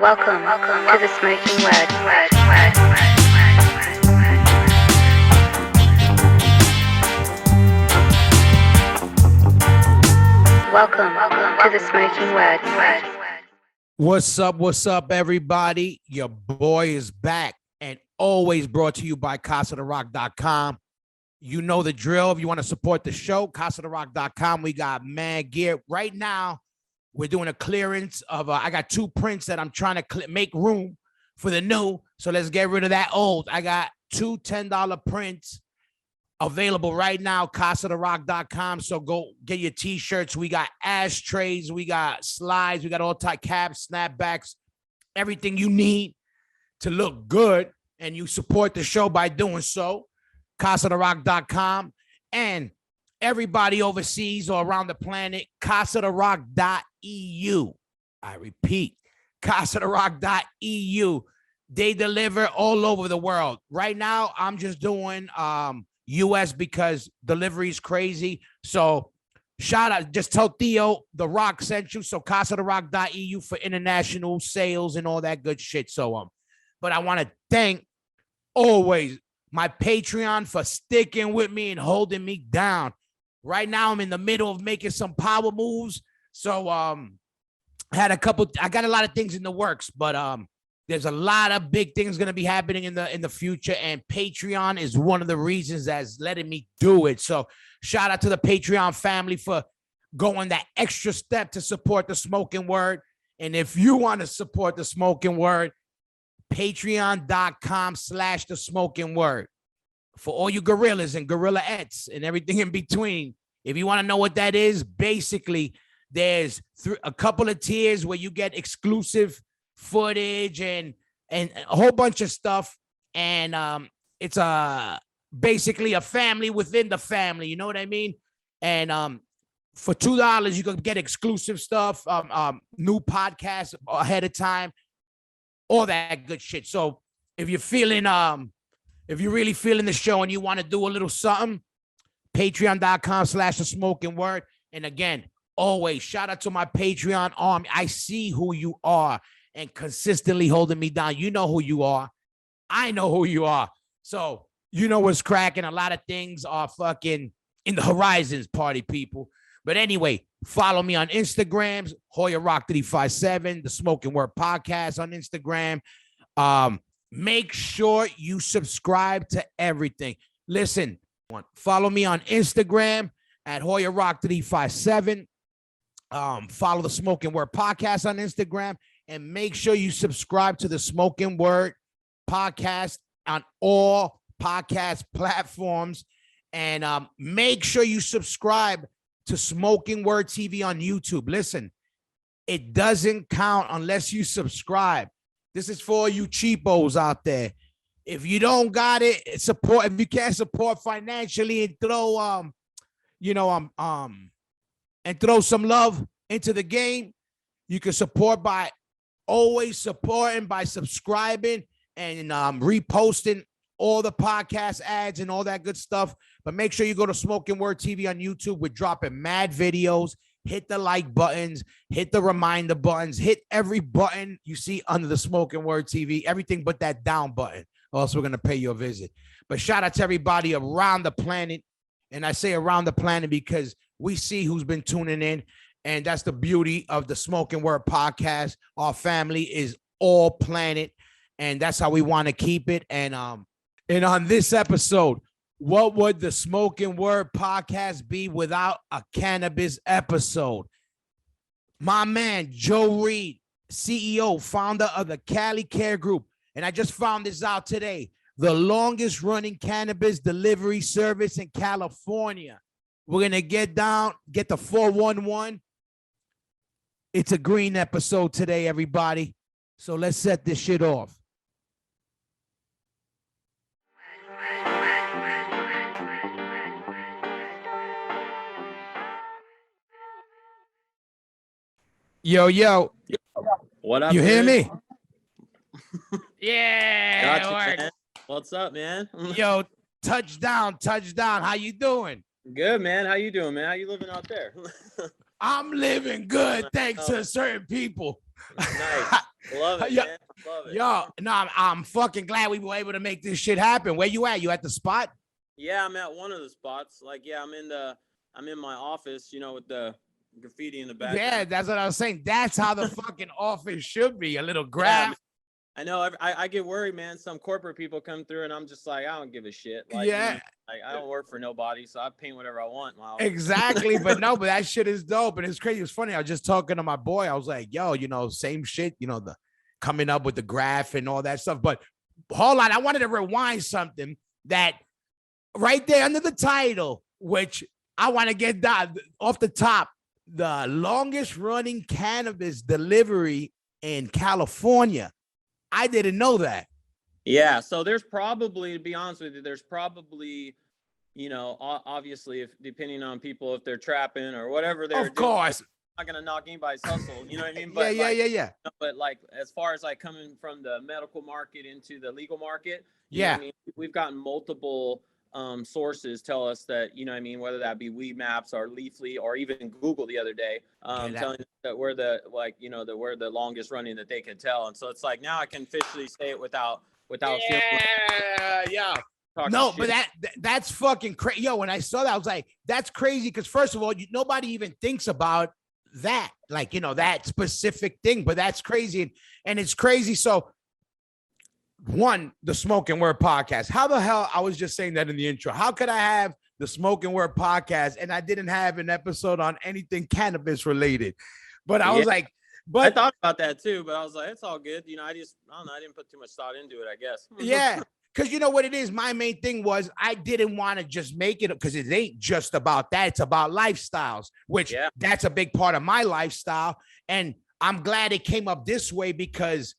Welcome to the Smoking Word. Welcome to the Smoking Word. What's up, everybody? Your boy is back and always brought to you by CasaDeRock.com. You know the drill. If you want to support the show, CasaDeRock.com. We got mad gear. Right now, we're doing a clearance of, I got 2 prints that I'm trying to make room for the new. So let's get rid of that old. I got 2 $10 prints available right now, CasaDeRock.com. So go get your t-shirts. We got ashtrays, we got slides, we got all type caps, snapbacks, everything you need to look good. And you support the show by doing so. CasaDeRock.com. And everybody overseas or around the planet, CasaDeRock.eu. I repeat, CasaDeRock.eu. They deliver all over the world. Right now, I'm just doing US because delivery is crazy. So shout out, just tell Theo The Rock sent you. So CasaDeRock.eu for international sales and all that good shit. So but I want to thank always my Patreon for sticking with me and holding me down. Right now, I'm in the middle of making some power moves. So I got a lot of things in the works, but there's a lot of big things going to be happening in the future, and Patreon is one of the reasons that's letting me do it. So shout out to the Patreon family for going that extra step to support the Smoking Word. And if you want to support the Smoking Word, patreon.com/the Smoking Word. For all you gorillas and gorillaettes and everything in between, if you want to know what that is, basically there's a couple of tiers where you get exclusive footage and a whole bunch of stuff, and it's basically a family within the family, you know what I mean? And for $2 you can get exclusive stuff, new podcasts ahead of time, all that good shit. So if you're feeling if you're really feeling the show and you want to do a little something, patreon.com/the Smoking Word. And again, always shout out to my Patreon army. I see who you are and consistently holding me down. You know who you are. I know who you are. So you know what's cracking. A lot of things are fucking in the horizons, party people. But anyway, follow me on Instagram, Hoya Rock 357, the Smoking Word Podcast on Instagram. Make sure you subscribe to everything. Listen, follow me on Instagram at Hoya Rock 357. Follow the Smoking Word Podcast on Instagram. And make sure you subscribe to the Smoking Word Podcast on all podcast platforms. And make sure you subscribe to Smoking Word TV on YouTube. Listen, it doesn't count unless you subscribe. This is for you cheapos out there. If you don't got it, support. If you can't support financially and throw and throw some love into the game, you can support by always supporting by subscribing and reposting all the podcast ads and all that good stuff. But make sure you go to Smoking Word TV on YouTube. We're dropping mad videos. Hit the like buttons, hit the reminder buttons, hit every button you see under the Smoking Word TV, everything but that down button. Also, we're going to pay you a visit. But shout out to everybody around the planet. And I say around the planet because we see who's been tuning in. And that's the beauty of the Smoking Word Podcast. Our family is all planet. And that's how we want to keep it. And on this episode, what would the Smoking Word Podcast be without a cannabis episode? My man, Joe Reed, CEO, founder of the Cali Care Group. And I just found this out today. The longest running cannabis delivery service in California. We're going to get the 411. It's a green episode today, everybody. So let's set this shit off. Yo. What up? You hear me? Yeah. Gotcha, Man. What's up, man? Yo, touchdown. How you doing? Good, man. How you doing, man? How you living out there? I'm living good thanks to certain people. Nice. Love it, Yo, man. Love it. no, I'm fucking glad we were able to make this shit happen. Where you at? You at the spot? Yeah, I'm at one of the spots. Like, yeah, I'm in my office, with the graffiti in the background. Yeah, that's what I was saying. That's how the fucking office should be. A little Yeah, graph. I know. I get worried, man. Some corporate people come through, and I'm just like, I don't give a shit. Like, Yeah. like I don't work for nobody, so I paint whatever I want. Exactly, but no, but that shit is dope, and it's crazy. It's funny. I was just talking to my boy. I was like, "Yo, same shit. The coming up with the graph and all that stuff." But hold on, I wanted to rewind something that right there under the title, which I want to get that off the top. The longest running cannabis delivery in California. I didn't know that. Yeah, so there's probably, to be honest with you, there's probably, obviously, if depending on people, if they're trapping or whatever they're Of course. doing, I'm not gonna knock anybody's hustle, you know what I mean? But yeah. But like, as far as like coming from the medical market into the legal market, yeah, we've gotten multiple sources tell us that, whether that be Weed Maps or Leafly or even Google the other day, telling us that we're the that we're the longest running that they could tell, and so it's like now I can officially say it without yeah. No, shit. But that's fucking crazy. Yo, when I saw that, I was like, that's crazy. Because first of all, nobody even thinks about that, like, that specific thing, but that's crazy. And it's crazy. So one, the Smokin Word podcast. How the hell, I was just saying that in the intro. How could I have the Smokin Word podcast and I didn't have an episode on anything cannabis related? But I was like, I thought about that too, but I was like, it's all good. I don't know. I didn't put too much thought into it, I guess. Yeah. Because you know what it is? My main thing was I didn't want to just make it because it ain't just about that. It's about lifestyles, which that's a big part of my lifestyle. And I'm glad it came up this way because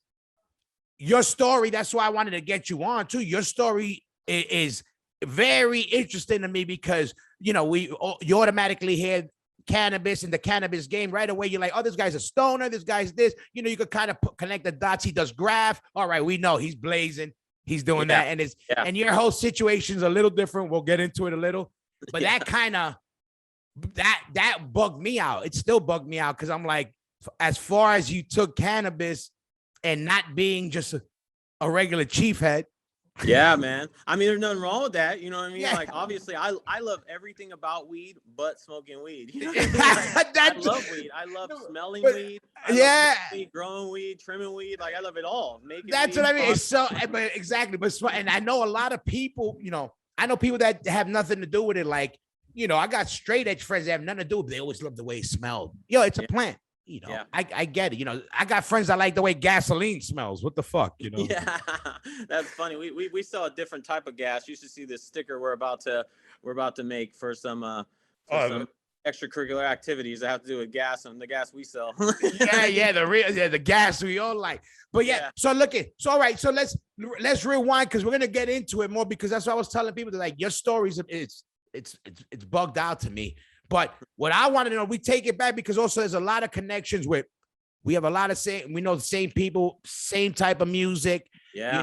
your story, that's why I wanted to get you on too. Your story is very interesting to me because, you automatically hear cannabis in the cannabis game right away. You're like, oh, this guy's a stoner. This guy's this, you could kind of connect the dots. He does graph. All right. We know he's blazing. He's doing that. And and your whole situation's a little different. We'll get into it a little, but that kind of, that bugged me out. It still bugged me out. Cause I'm like, as far as you took cannabis and not being just a regular chief head. Yeah, man. I mean, there's nothing wrong with that. You know what I mean? Yeah. Like, obviously, I love everything about weed, but smoking weed. You know what I mean? Like, I love weed. I love smelling weed. I love weed, growing weed, trimming weed. Like, I love it all. That's what I mean. It's so, but exactly. But and I know a lot of people. I know people that have nothing to do with it. Like, I got straight edge friends that have nothing to do with it. They always love the way it smelled. It's a plant. I get it. I got friends that like the way gasoline smells. What the fuck, Yeah, that's funny. We sell a different type of gas. You should see this sticker we're about to make for some extracurricular activities that have to do with gas and the gas we sell. the gas we all like. But so all right. So let's rewind because we're gonna get into it more because that's what I was telling people that like your stories. It's bugged out to me. But what I want to know, we take it back because also there's a lot of connections with, we have a lot of we know the same people, same type of music. Yeah.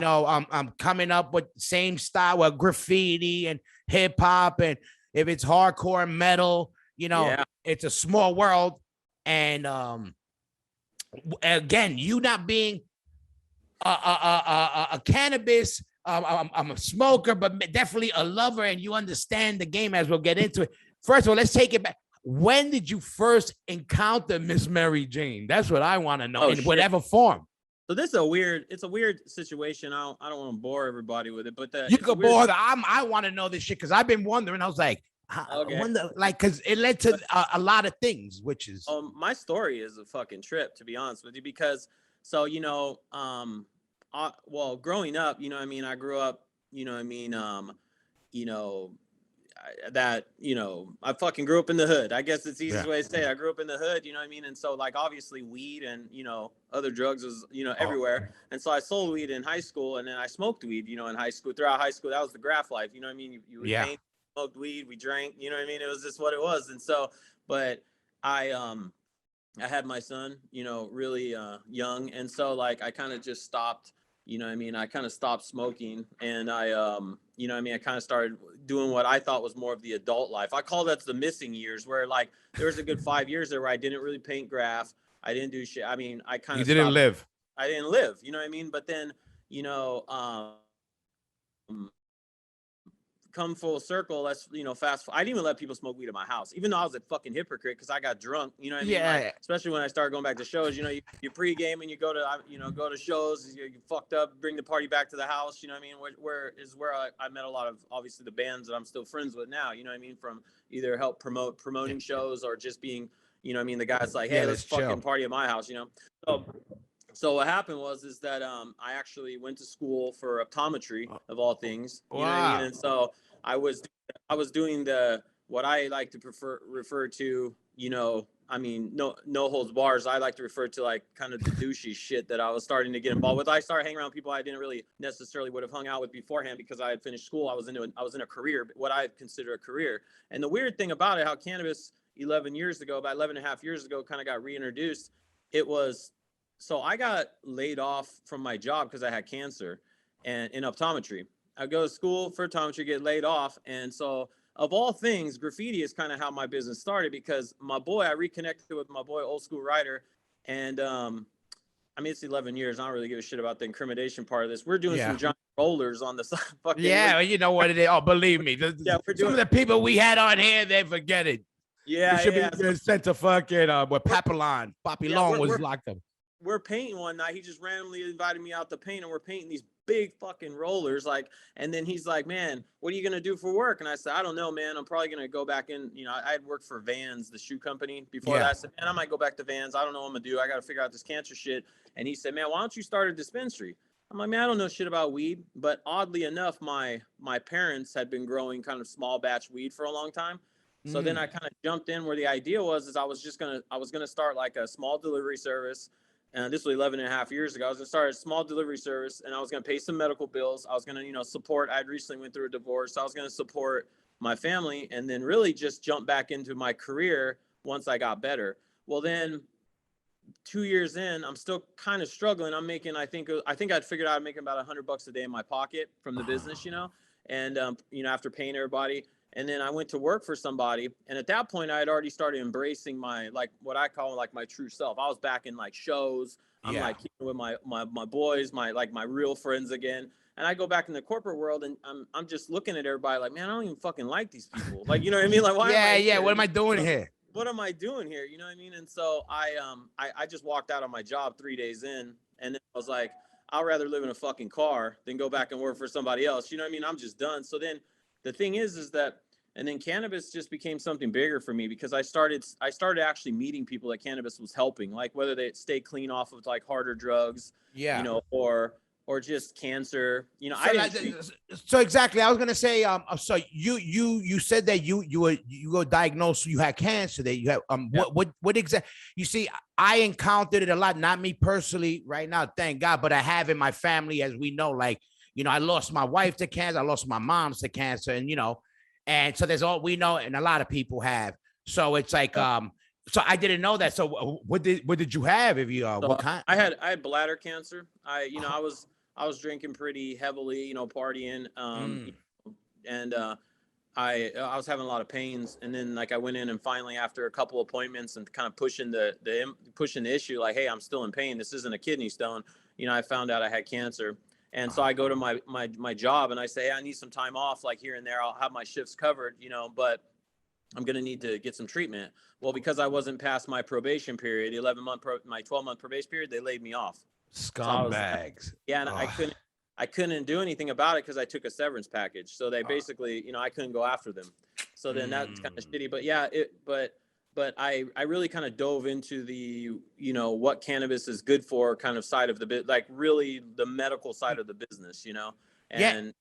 I'm coming up with same style of graffiti and hip hop. And if it's hardcore metal, it's a small world. And again, you not being a cannabis, I'm a smoker, but definitely a lover, and you understand the game as we'll get into it. First of all, let's take it back. When did you first encounter Miss Mary Jane? That's what I want to know in whatever form. So this is it's a weird situation. I don't want to bore everybody with it, but you could bore them. I want to know this shit because I've been wondering. I was like, because it led to a lot of things, which is. My story is a fucking trip, to be honest with you, because growing up, I grew up, I fucking grew up in the hood. I guess it's the easiest way to say it. I grew up in the hood, and so like obviously weed and other drugs was everywhere. And so I sold weed in high school, and then I smoked weed, in high school. Throughout high school, that was the graph life. You paint, smoked weed, we drank. It was just what it was. And so, but I had my son, really young, and so like I kind of just stopped. I kind of stopped smoking, and I kind of started doing what I thought was more of the adult life. I call that the missing years, where like there was a good 5 years there where I didn't really paint graph. I didn't do shit. I kind of didn't live. I didn't live, you know what I mean? But then, come full circle, let's fast. I didn't even let people smoke weed at my house, even though I was a fucking hypocrite because I got drunk. You know what I mean? Like, Yeah. especially when I started going back to shows. You pregame and you go to shows. You fucked up, bring the party back to the house. You know what I mean? Where I met a lot of obviously the bands that I'm still friends with now. You know what I mean? From either help promoting shows or just being the guys like, hey, let's fucking party at my house. So what happened is that I actually went to school for optometry of all things. You know what I mean? And so I was doing what I like to refer to, no holds bars. I like to refer to like kind of the douchey shit that I was starting to get involved with. I started hanging around people I didn't really necessarily would have hung out with beforehand because I had finished school. I was in a career, what I consider a career. And the weird thing about it, how cannabis 11 years ago, about 11 and a half years ago, kind of got reintroduced. So I got laid off from my job because I had cancer and in optometry. I go to school for optometry, get laid off. And so of all things, graffiti is kind of how my business started because I reconnected with my boy, Old School Rider. And it's 11 years. I don't really give a shit about the incrimination part of this. We're doing some giant rollers on the side. You know what it is. Oh, believe me. Some of the people we had on here, they forget it. Yeah. Should be sent to fucking where Papillon was locked up. We're painting one night. He just randomly invited me out to paint, and we're painting these big fucking rollers. And then he's like, man, what are you going to do for work? And I said, I don't know, man. I'm probably going to go back in. I had worked for Vans, the shoe company before that. I said, man, I might go back to Vans. I don't know what I'm going to do. I got to figure out this cancer shit. And he said, man, why don't you start a dispensary? I'm like, man, I don't know shit about weed. But oddly enough, my parents had been growing kind of small batch weed for a long time. So then I kind of jumped in where the idea was I was going to start like a small delivery service. And this was 11 and a half years ago. I was going to start a small delivery service, and I was going to pay some medical bills. I was going to, support. I'd recently went through a divorce. So I was going to support my family and then really just jump back into my career once I got better. Well, then 2 years in, I'm still kind of struggling. I'm making, I think I'd figured out I'm making about $100 a day in my pocket from the business, and, after paying everybody. And then I went to work for somebody. And at that point, I had already started embracing my, like, what I call like my true self. I was back in like shows. I'm like with my boys, my real friends again. And I go back in the corporate world and I'm just looking at everybody like, man, I don't even fucking like these people. Like, you know what I mean? Like, why am I here? What am I doing here? What am I doing here? You know what I mean? And so I just walked out on my job 3 days in, and then I was like, I'd rather live in a fucking car than go back and work for somebody else. You know what I mean? I'm just done. So then the thing is that, and then cannabis just became something bigger for me because I started actually meeting people that cannabis was helping, like whether they stay clean off of like harder drugs, or just cancer, So exactly, I was gonna say, so you said that you were diagnosed, you had cancer. That you have what exactly? You see, I encountered it a lot, not me personally right now, thank God, but I have in my family, as we know, like I lost my wife to cancer, I lost my mom to cancer, and so there's all we know, and a lot of people have. So it's like, so I didn't know that. So what did you have? If you what kind? I had bladder cancer. I was drinking pretty heavily, partying, and I was having a lot of pains. And then like I went in and finally after a couple appointments and kind of pushing the issue, like, hey, I'm still in pain. This isn't a kidney stone. I found out I had cancer. And so I go to my job and I say, hey, I need some time off, like here and there. I'll have my shifts covered, but I'm going to need to get some treatment. Well, because I wasn't past my probation period, my 12-month probation period, they laid me off. Scumbags. So and I couldn't do anything about it because I took a severance package. So they basically, I couldn't go after them. So then that's kind of shitty. But but I really kind of dove into the, what cannabis is good for kind of side of the bit, like really the medical side of the business, And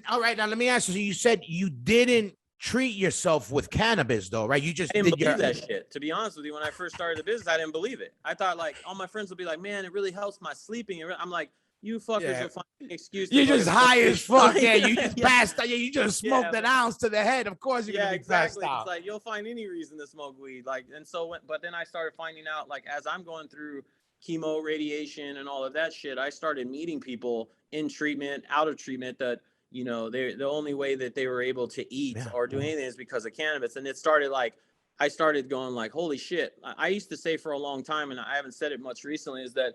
all right, now let me ask you. So you said you didn't treat yourself with cannabis though, right? You just didn't believe that shit. To be honest with you, when I first started the business, I didn't believe it. I thought like all my friends would be like, man, it really helps my sleeping. I'm like, you fuckers will find an excuse. You're just high as fuck. You just passed out. You just smoked an ounce to the head. Of course you're gonna be passed out. It's like you'll find any reason to smoke weed. Like, and so but then I started finding out, like, as I'm going through chemo, radiation, and all of that shit, I started meeting people in treatment, out of treatment, that the only way that they were able to eat or do anything is because of cannabis. And it started like I started going like, holy shit. I used to say for a long time, and I haven't said it much recently, is that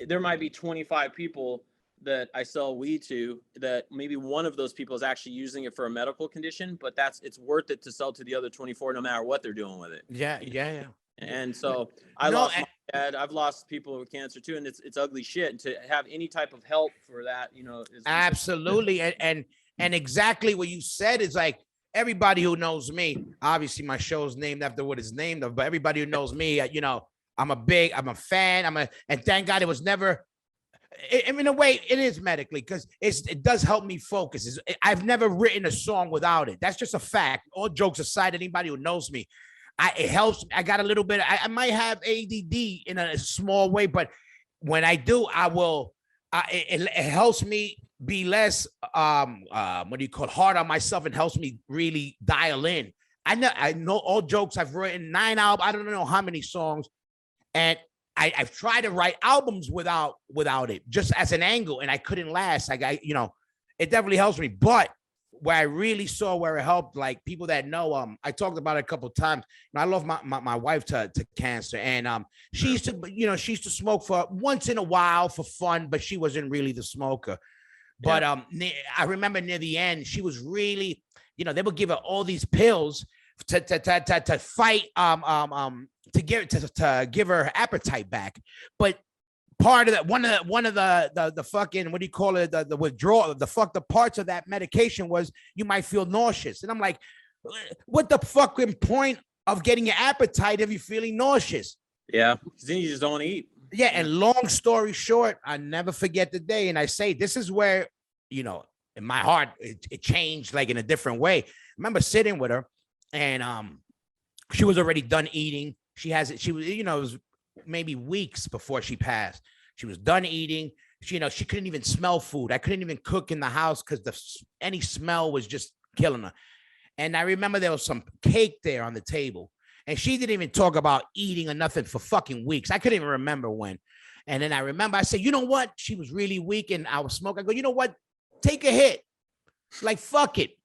there might be 25 people that I sell weed to, that maybe one of those people is actually using it for a medical condition, but it's worth it to sell to the other 24 no matter what they're doing with it. Yeah. And so I lost my dad. I've lost people with cancer too, and it's ugly shit. And to have any type of help for that, is absolutely. And exactly what you said is like, everybody who knows me, obviously my show's named after what it's named of, but everybody who knows me, I'm a fan. And thank God it was never, in a way it is medically, because it does help me focus. I've never written a song without it. That's just a fact. All jokes aside, anybody who knows me, it helps. I got a little bit, I might have ADD in a small way, but when I do, I will, it helps me be less, hard on myself, and helps me really dial in. I know all jokes. I've written 9 albums. I don't know how many songs. And I've tried to write albums without it, just as an angle, and I couldn't last. Like it definitely helps me. But where I really saw where it helped, like people that know, I talked about it a couple of times. I lost my wife to cancer, and she used to smoke for once in a while for fun, but she wasn't really the smoker. But I remember near the end, she was really, they would give her all these pills to fight to give her appetite back. But part of that, one of the fucking, what do you call it, the withdrawal, the fucked up parts of that medication was you might feel nauseous. And I'm like, what the fucking point of getting your appetite if you're feeling nauseous? Yeah, then you just don't eat. Yeah, and long story short, I never forget the day. And I say, this is where, in my heart, it changed like in a different way. I remember sitting with her, and she was already done eating. She was, it was maybe weeks before she passed. She was done eating. She couldn't even smell food. I couldn't even cook in the house because any smell was just killing her. And I remember there was some cake there on the table, and she didn't even talk about eating or nothing for fucking weeks. I couldn't even remember when. And then I remember I said, you know what? She was really weak and I was smoking. I go, you know what? Take a hit. Like, fuck it.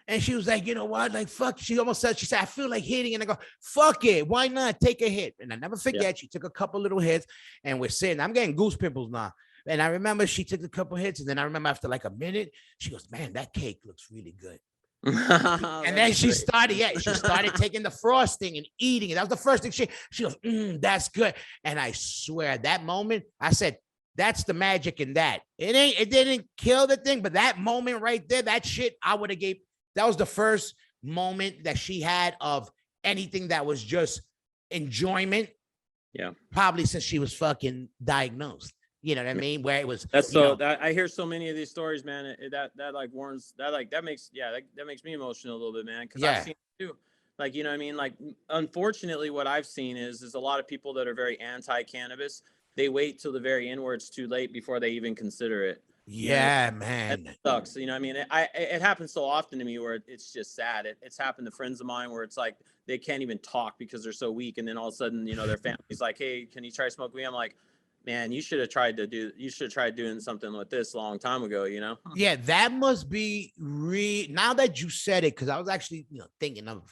And she was like, you know what? Like, fuck. She almost said, I feel like hitting. And I go, fuck it. Why not? Take a hit. And I never forget, She took a couple little hits, and we're sitting. I'm getting goose pimples now. And I remember she took a couple hits. And then I remember after like a minute, she goes, man, that cake looks really good. And then she started taking the frosting and eating it. That was the first thing she goes, that's good. And I swear at that moment, I said, that's the magic in that. It didn't kill the thing, but that moment right there, that shit I would have gave. That was the first moment that she had of anything that was just enjoyment. Yeah. Probably since she was fucking diagnosed. You know what I mean? Where it was. That's so. I hear so many of these stories, man. That like warns. That makes me emotional a little bit, man. Because I've seen it too. Like, you know what I mean? Like, unfortunately, what I've seen is a lot of people that are very anti-cannabis. They wait till the very end where it's too late before they even consider it. Yeah, man. That sucks. You know what I mean? It happens so often to me where it's just sad. It's happened to friends of mine where it's like they can't even talk because they're so weak, and then all of a sudden, their family's like, "Hey, can you try smoking weed?" I'm like, man, you should have tried doing something with this a long time ago, Yeah, that must be now that you said it, because I was actually thinking of,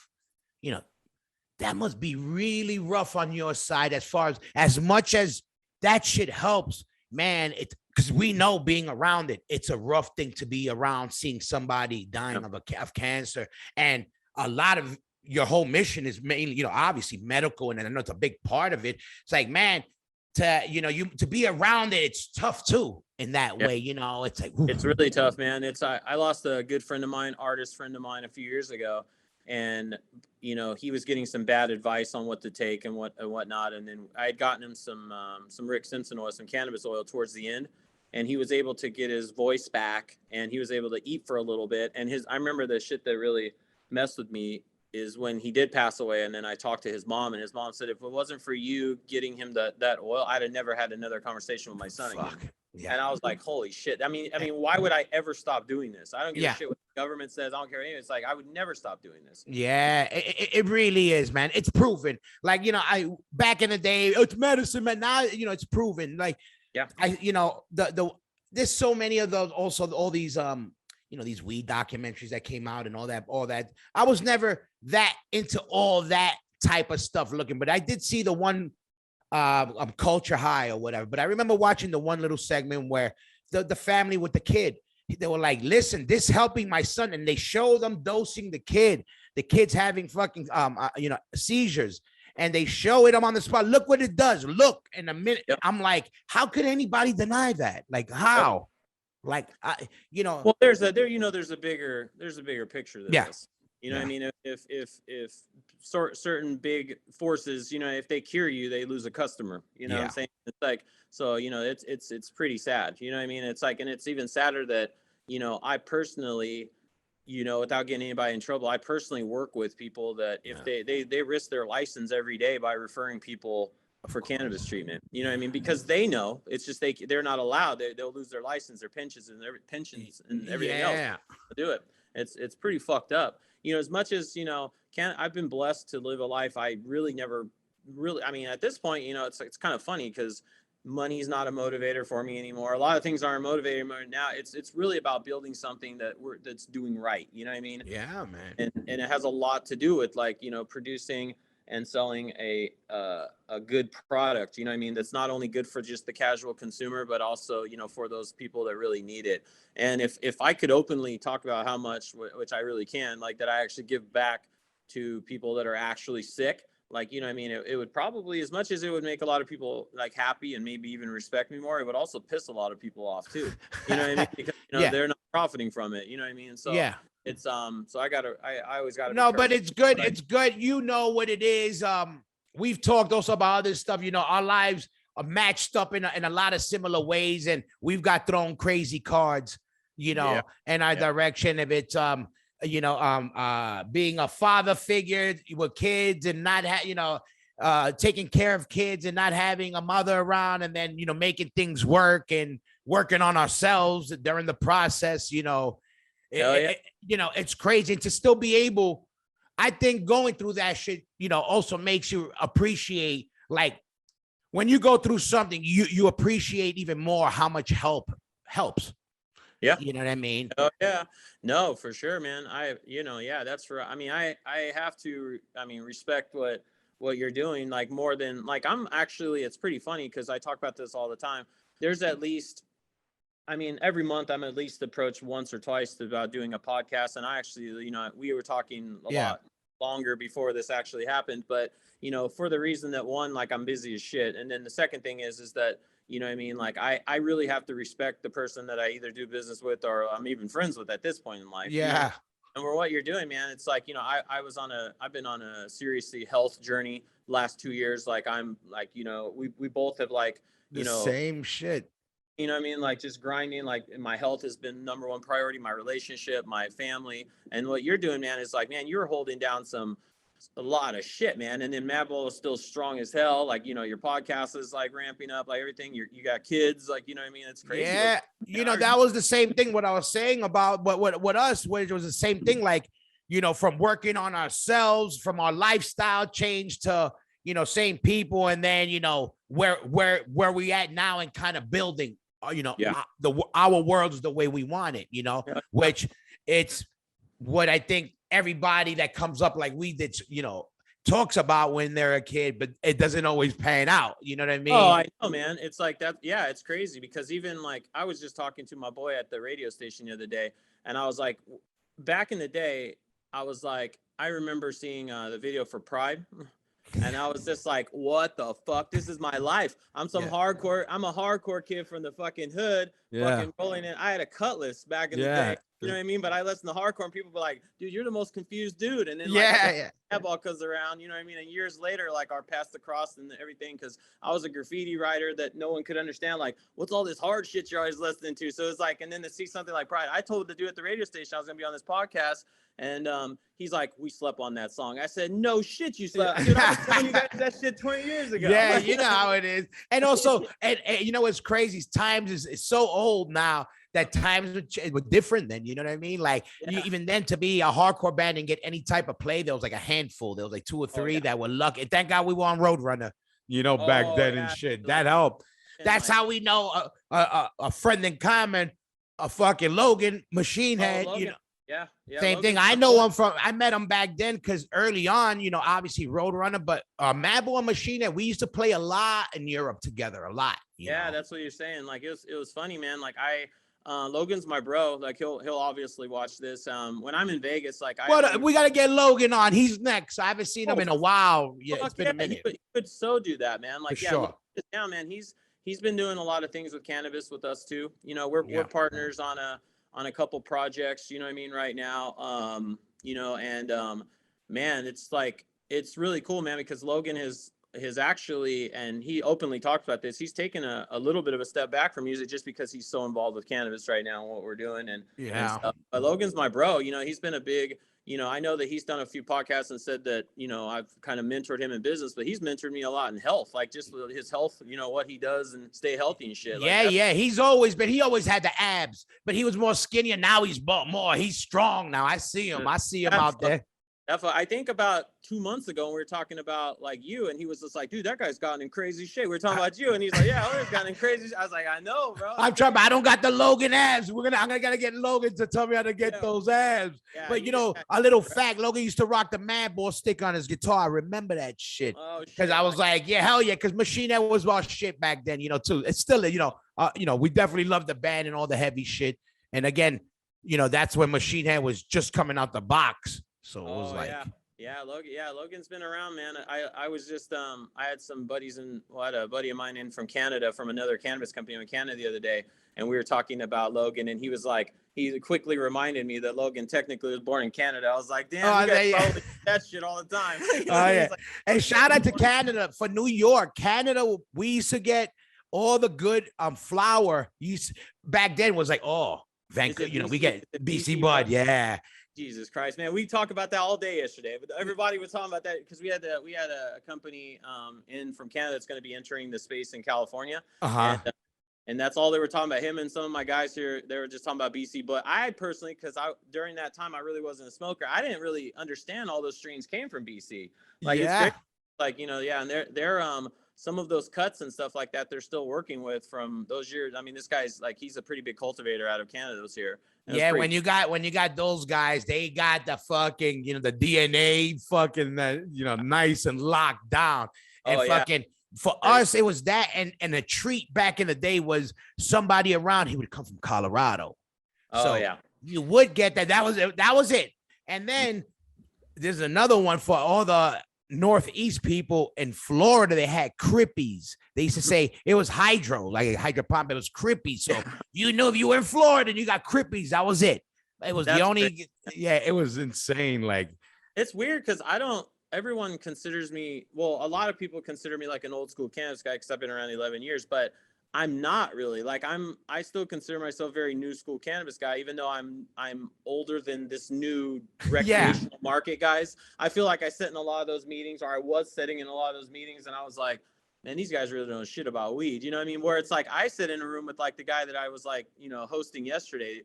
that must be really rough on your side as much as that shit helps, man. It's because we know being around it's a rough thing to be around, seeing somebody dying of cancer. And a lot of your whole mission is mainly, obviously medical, and I know it's a big part of it. It's like, man, to be around it, it's tough too in that way. It's like, ooh. It's really tough, man. I lost a good friend of mine, artist friend of mine, a few years ago, and he was getting some bad advice on what to take and whatnot. And then I had gotten him some Rick Simpson oil, some cannabis oil towards the end, and he was able to get his voice back, and he was able to eat for a little bit. And I remember the shit that really messed with me is when he did pass away, and then I talked to his mom, and his mom said, if it wasn't for you getting him that oil, I'd have never had another conversation with my son again. Yeah. And I was like, holy shit. I mean, why would I ever stop doing this? I don't give a shit what the government says. I don't care anything. It's like, I would never stop doing this. Yeah, it really is, man. It's proven. Like, I back in the day, it's medicine, man. Now, it's proven. Like, there's so many of those, also all these, these weed documentaries that came out and all that. I was never that into all that type of stuff looking, but I did see the one Culture High or whatever. But I remember watching the one little segment where the family with the kid, they were like, listen, this helping my son. And they show them dosing the kid. The kid's having fucking, seizures. And they show it. I'm on the spot. Look what it does. Look in a minute. Yep. I'm like, how could anybody deny that? Like, how? Yep. Like, well, there's a bigger picture than this. You know what I mean? If certain big forces, if they cure you, they lose a customer. You know what I'm saying? It's like, so, it's pretty sad. You know what I mean? It's like, and it's even sadder that, I personally, without getting anybody in trouble, I personally work with people that if they risk their license every day by referring people for cannabis treatment. You know what I mean? Because they know it's just they're not allowed. They'll lose their license, their pensions and everything else to do it. It's pretty fucked up. As much as I've been blessed to live a life I really never really. I mean, at this point, it's kind of funny because money's not a motivator for me anymore. A lot of things aren't motivating me now. It's really about building something that's doing right. You know what I mean? Yeah, man. And it has a lot to do with producing and selling a good product, you know what I mean? That's not only good for just the casual consumer, but also, for those people that really need it. And if I could openly talk about how much, which I really can, like that I actually give back to people that are actually sick, like, you know what I mean? It would probably, as much as it would make a lot of people like happy and maybe even respect me more, it would also piss a lot of people off too. You know what I mean? Because, they're not profiting from it, you know what I mean? So it's so I always gotta no, but it's good. It's good. You know what it is. We've talked also about other stuff. Our lives are matched up in a lot of similar ways, and we've got thrown crazy cards, in our direction. If it's being a father figure with kids and not taking care of kids and not having a mother around, and then making things work and working on ourselves during the process, it's crazy. And to still be able, I think going through that shit, also makes you appreciate, like when you go through something, you appreciate even more how much help helps. Yeah. You know what I mean? Oh yeah. No, for sure, man. That's right. I mean, I have to, respect what you're doing, like more than like, it's pretty funny because I talk about this all the time. There's at least, every month I'm at least approached once or twice about doing a podcast. And I actually, we were talking a lot longer before this actually happened, but, for the reason that one, like I'm busy as shit. And then the second thing is that, like I really have to respect the person that I either do business with or I'm even friends with at this point in life. Yeah. And for what you're doing, man, it's like, I've been on a seriously health journey last 2 years. Like I'm like, we both have like, same shit. You know what I mean? Like just grinding, like my health has been number one priority, my relationship, my family. And what you're doing, man, is like, man, you're holding down a lot of shit, man. And then Madball is still strong as hell. Like, your podcast is like ramping up, like everything. You got kids, like, you know what I mean? It's crazy. Yeah. That was the same thing, what I was saying about what us, which was the same thing, like, from working on ourselves, from our lifestyle change to, same people. And then, where we at now and kind of building, our world is the way we want it, which it's what I think everybody that comes up like we did, talks about when they're a kid, but it doesn't always pan out. You know what I mean? Oh, I know, man. It's like that. Yeah, it's crazy because even like I was just talking to my boy at the radio station the other day, and I was like, back in the day, I was like, I remember seeing the video for Pride. And I was just like, what the fuck? This is my life. I'm a hardcore kid from the fucking hood, fucking rolling in. I had a Cutlass back in the day. You know what I mean? But I listen to hardcore and people were like, dude, you're the most confused dude. And then Madball comes around, you know what I mean? And years later, like our paths across and everything, because I was a graffiti writer that no one could understand. Like, what's all this hard shit you're always listening to? So it's like, and then to see something like Pride, I told the dude at the radio station I was going to be on this podcast. And he's like, we slept on that song. I said, no shit, you slept. Dude, I was telling you guys that shit 20 years ago. Yeah, you know how it is. And also, and what's crazy? Times is so old now that times were different then. You know what I mean? Like even then, to be a hardcore band and get any type of play, there was like a handful. There was like 2 or 3 that were lucky. Thank God we were on Roadrunner, back then and shit. That helped. And that's how we know a friend in common, a fucking Logan Machine Head. Yeah, yeah. Same thing. I know him from. I met him back then because early on, obviously Roadrunner, but Madball and Machine Head, we used to play a lot in Europe together, a lot. Yeah, that's what you're saying. Like it was funny, man. Like Logan's my bro. Like he'll obviously watch this. When I'm in Vegas, like we gotta get Logan on. He's next. I haven't seen him in a while. Yeah, it's been a minute. You could so do that, man. Like For sure. Now, man. He's been doing a lot of things with cannabis with us too. We're partners on a couple projects. You know what I mean? Right now, man, it's really cool, man, because Logan has actually, and he openly talks about this, he's taken a little bit of a step back from music just because he's so involved with cannabis right now and what we're doing. And stuff. But Logan's my bro. He's been a big, I know that he's done a few podcasts and said that, I've kind of mentored him in business, but he's mentored me a lot in health, like just his health, what he does and stay healthy and shit. He always had the abs, but he was more skinny, and now he's more. He's strong now. I see him out there. I think about 2 months ago, when we were talking about like you, and he was just like, dude, that guy's gotten in crazy shape. We were talking about you, and he's like, yeah, Owen's gotten in crazy. I was like, I know, bro. I'm trying, but I don't got the Logan abs. I'm gonna get Logan to tell me how to get those abs. Yeah, but a little fact, Logan used to rock the Madball stick on his guitar. I remember that shit. Because I was like, yeah, hell yeah, because Machine Head was all shit back then, too. It's still, we definitely loved the band and all the heavy shit. And again, that's when Machine Head was just coming out the box. So it was like, Logan's been around, man. I was just, I had some buddies I had a buddy of mine in from Canada, from another cannabis company in Canada the other day. And we were talking about Logan, and he was like, he quickly reminded me that Logan technically was born in Canada. I was like, damn, you guys probably do that shit all the time. Like, hey, shout out to Canada for New York. Canada, we used to get all the good flour. Back then was like, Vancouver, we get BC Bud. Yeah. Jesus Christ, man. We talked about that all day yesterday, but everybody was talking about that because we had a company in from Canada that's going to be entering the space in California. And that's all they were talking about. Him and some of my guys here, they were just talking about BC. But I personally, because during that time, I really wasn't a smoker. I didn't really understand all those strains came from BC. Like, it's like, and they're some of those cuts and stuff like that, they're still working with from those years. I mean, this guy's like, he's a pretty big cultivator out of Canada this year. When you got those guys, they got the fucking, the DNA fucking, nice and locked down. And for us, it was that. And the treat back in the day was somebody around. He would come from Colorado. You would get that. That was it. And then there's another one for all the Northeast people in Florida. They had crippies. They used to say it was hydro, like a hydro pump. It was crippies. So if you were in Florida and you got crippies, that was it. It was it was insane. Like, it's weird because everyone considers me, a lot of people consider me like an old school cannabis guy because I've been around 11 years, but I'm not really. Like, I still consider myself very new school cannabis guy, even though I'm older than this new recreational market guys. I feel like I sit in a lot of those meetings, or I was sitting in a lot of those meetings, and I was like, man, these guys really don't know shit about weed. You know what I mean? Where it's like, I sit in a room with like the guy that I was like, hosting yesterday.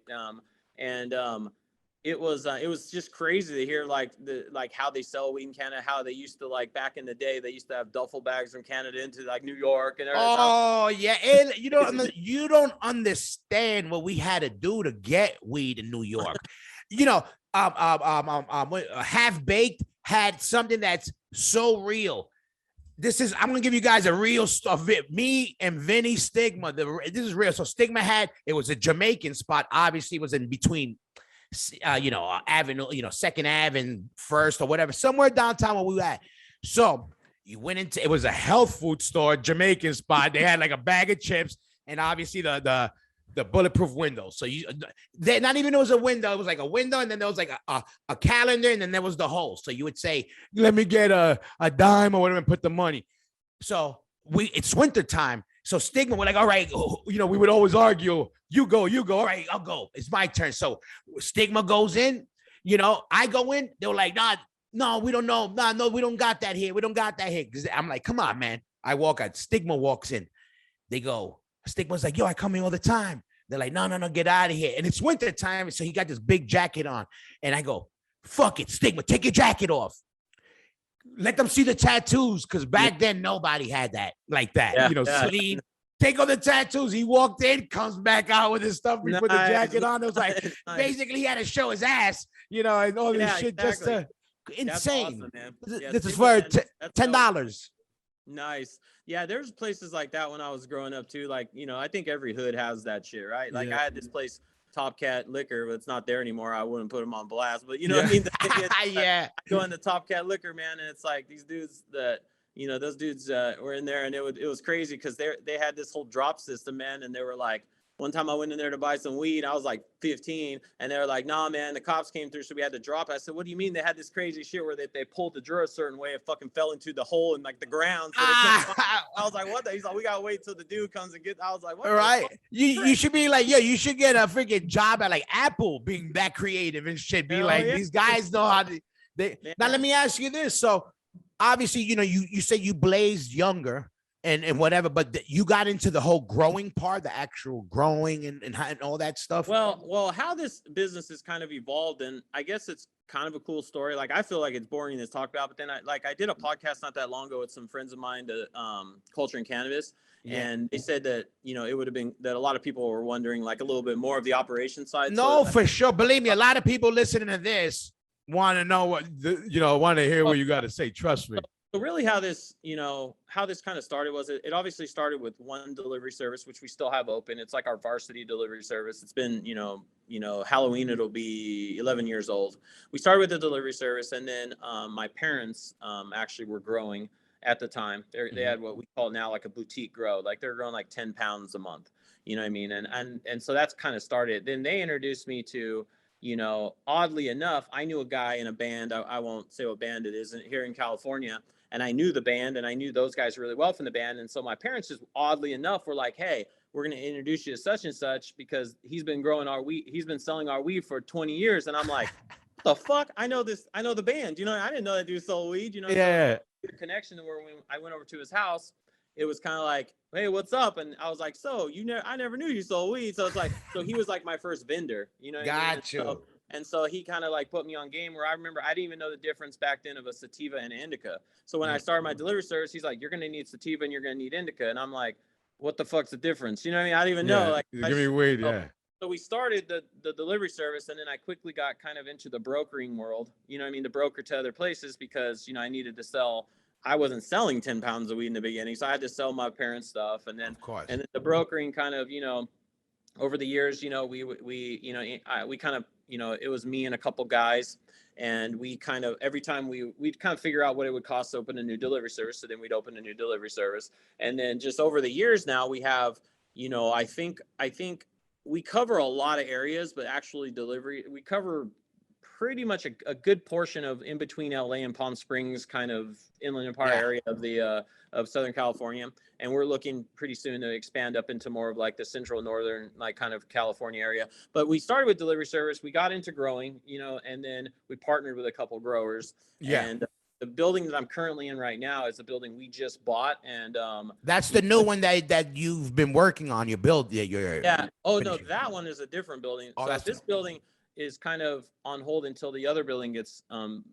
It was just crazy to hear like how they sell weed in Canada, how they used to, like, back in the day, they used to have duffel bags from Canada into like New York and everything. Oh yeah, and you don't understand what we had to do to get weed in New York. Half Baked had something that's so real. I'm gonna give you guys a real stuff. Me and Vinny Stigma. This is real. So Stigma it was a Jamaican spot. Obviously, it was in between. Avenue, Second Ave and First or whatever, somewhere downtown where we were at. So you went into, it was a health food store, Jamaican spot. They had like a bag of chips and obviously the bulletproof window. So not even it was a window. It was like a window, and then there was like a calendar, and then there was the hole. So you would say, let me get a dime or whatever and put the money. So it's winter time. So Stigma, we're like, all right, we would always argue, you go, all right, I'll go. It's my turn. So Stigma goes in, I go in. They were like, no, we don't know. No, we don't got that here. We don't got that here. I'm like, come on, man. I walk out. Stigma walks in. They go, Stigma's like, yo, I come here all the time. They're like, no, get out of here. And it's winter time. So he got this big jacket on. And I go, fuck it, Stigma, take your jacket off. Let them see the tattoos, because back then nobody had that like that. Sleeve, take all the tattoos. He walked in, comes back out with his stuff. We put the jacket on. It was like basically he had to show his ass, and all this shit just to insane. Awesome, man. This is for $10. Nice. Yeah, there's places like that when I was growing up too. Like, I think every hood has that shit, right? Like I had this place, Top Cat Liquor, but it's not there anymore. I wouldn't put them on blast, but what I mean? Yeah. I go into Top Cat Liquor, man, and it's like these dudes that, those dudes were in there, and it was crazy because they had this whole drop system, man, and they were like, one time I went in there to buy some weed. I was like 15, and they were like, "Nah, man, the cops came through, so we had to drop." I said, "What do you mean?" They had this crazy shit where they pulled the drawer a certain way, it fucking fell into the hole in like the ground. So I was like, "What?" He's like, "We gotta wait till the dude comes and get." I was like, "What?" All right, you should be like, you should get a freaking job at like Apple, being that creative and shit. Be like, these guys know how to. Now let me ask you this. So obviously, you say you blazed younger. And whatever, but you got into the whole growing part, the actual growing and all that stuff. Well, how this business has kind of evolved, and I guess it's kind of a cool story. Like I feel like it's boring to talk about, but then I did a podcast not that long ago with some friends of mine, to Culture and Cannabis, and they said that it would have been that a lot of people were wondering like a little bit more of the operation side. No, for sure. Believe me, a lot of people listening to this want to know want to hear what you got to say. Trust me. So really how this kind of started was it obviously started with one delivery service, which we still have open. It's like our varsity delivery service. It's been, Halloween, it'll be 11 years old. We started with the delivery service, and then my parents actually were growing at the time. They had what we call now like a boutique grow. Like they're growing like 10 pounds a month. You know what I mean? And so that's kind of started. Then they introduced me to, oddly enough, I knew a guy in a band. I won't say what band it is here in California. And I knew the band, and I knew those guys really well from the band. And so my parents just oddly enough were like, "Hey, we're going to introduce you to such and such because he's been growing our weed. He's been selling our weed for 20 years. And I'm like, "What the fuck? I know this. I know the band. I didn't know that dude sold weed. Yeah. So the connection where when I went over to his house, it was kind of like, "Hey, what's up?" And I was like, "So I never knew you sold weed." So it's like, so he was like my first vendor. Got you. And so he kind of like put me on game where I remember I didn't even know the difference back then of a sativa and an indica. So when I started my delivery service, he's like, "You're going to need sativa and you're going to need indica." And I'm like, "What the fuck's the difference?" You know what I mean? I didn't even know. Like, give me weed, So we started the delivery service, and then I quickly got kind of into the brokering world. To broker to other places because, I needed to sell. I wasn't selling 10 pounds of weed in the beginning, so I had to sell my parents' stuff. And then, and then the brokering kind of, over the years, we kind of, it was me and a couple guys, and we kind of, every time we'd kind of figure out what it would cost to open a new delivery service. So then we'd open a new delivery service. And then just over the years now we have, I think we cover a lot of areas, but actually we cover pretty much a good portion of in between LA and Palm Springs, kind of Inland Empire area of the of Southern California. And we're looking pretty soon to expand up into more of like the central northern, like kind of California area. But we started with delivery service. We got into growing, and then we partnered with a couple growers. Yeah. And the building that I'm currently in right now is a building we just bought. And that's the new one that you've been working on. You build. Yeah. Oh, no, that one is a different building. So this building is kind of on hold until the other building gets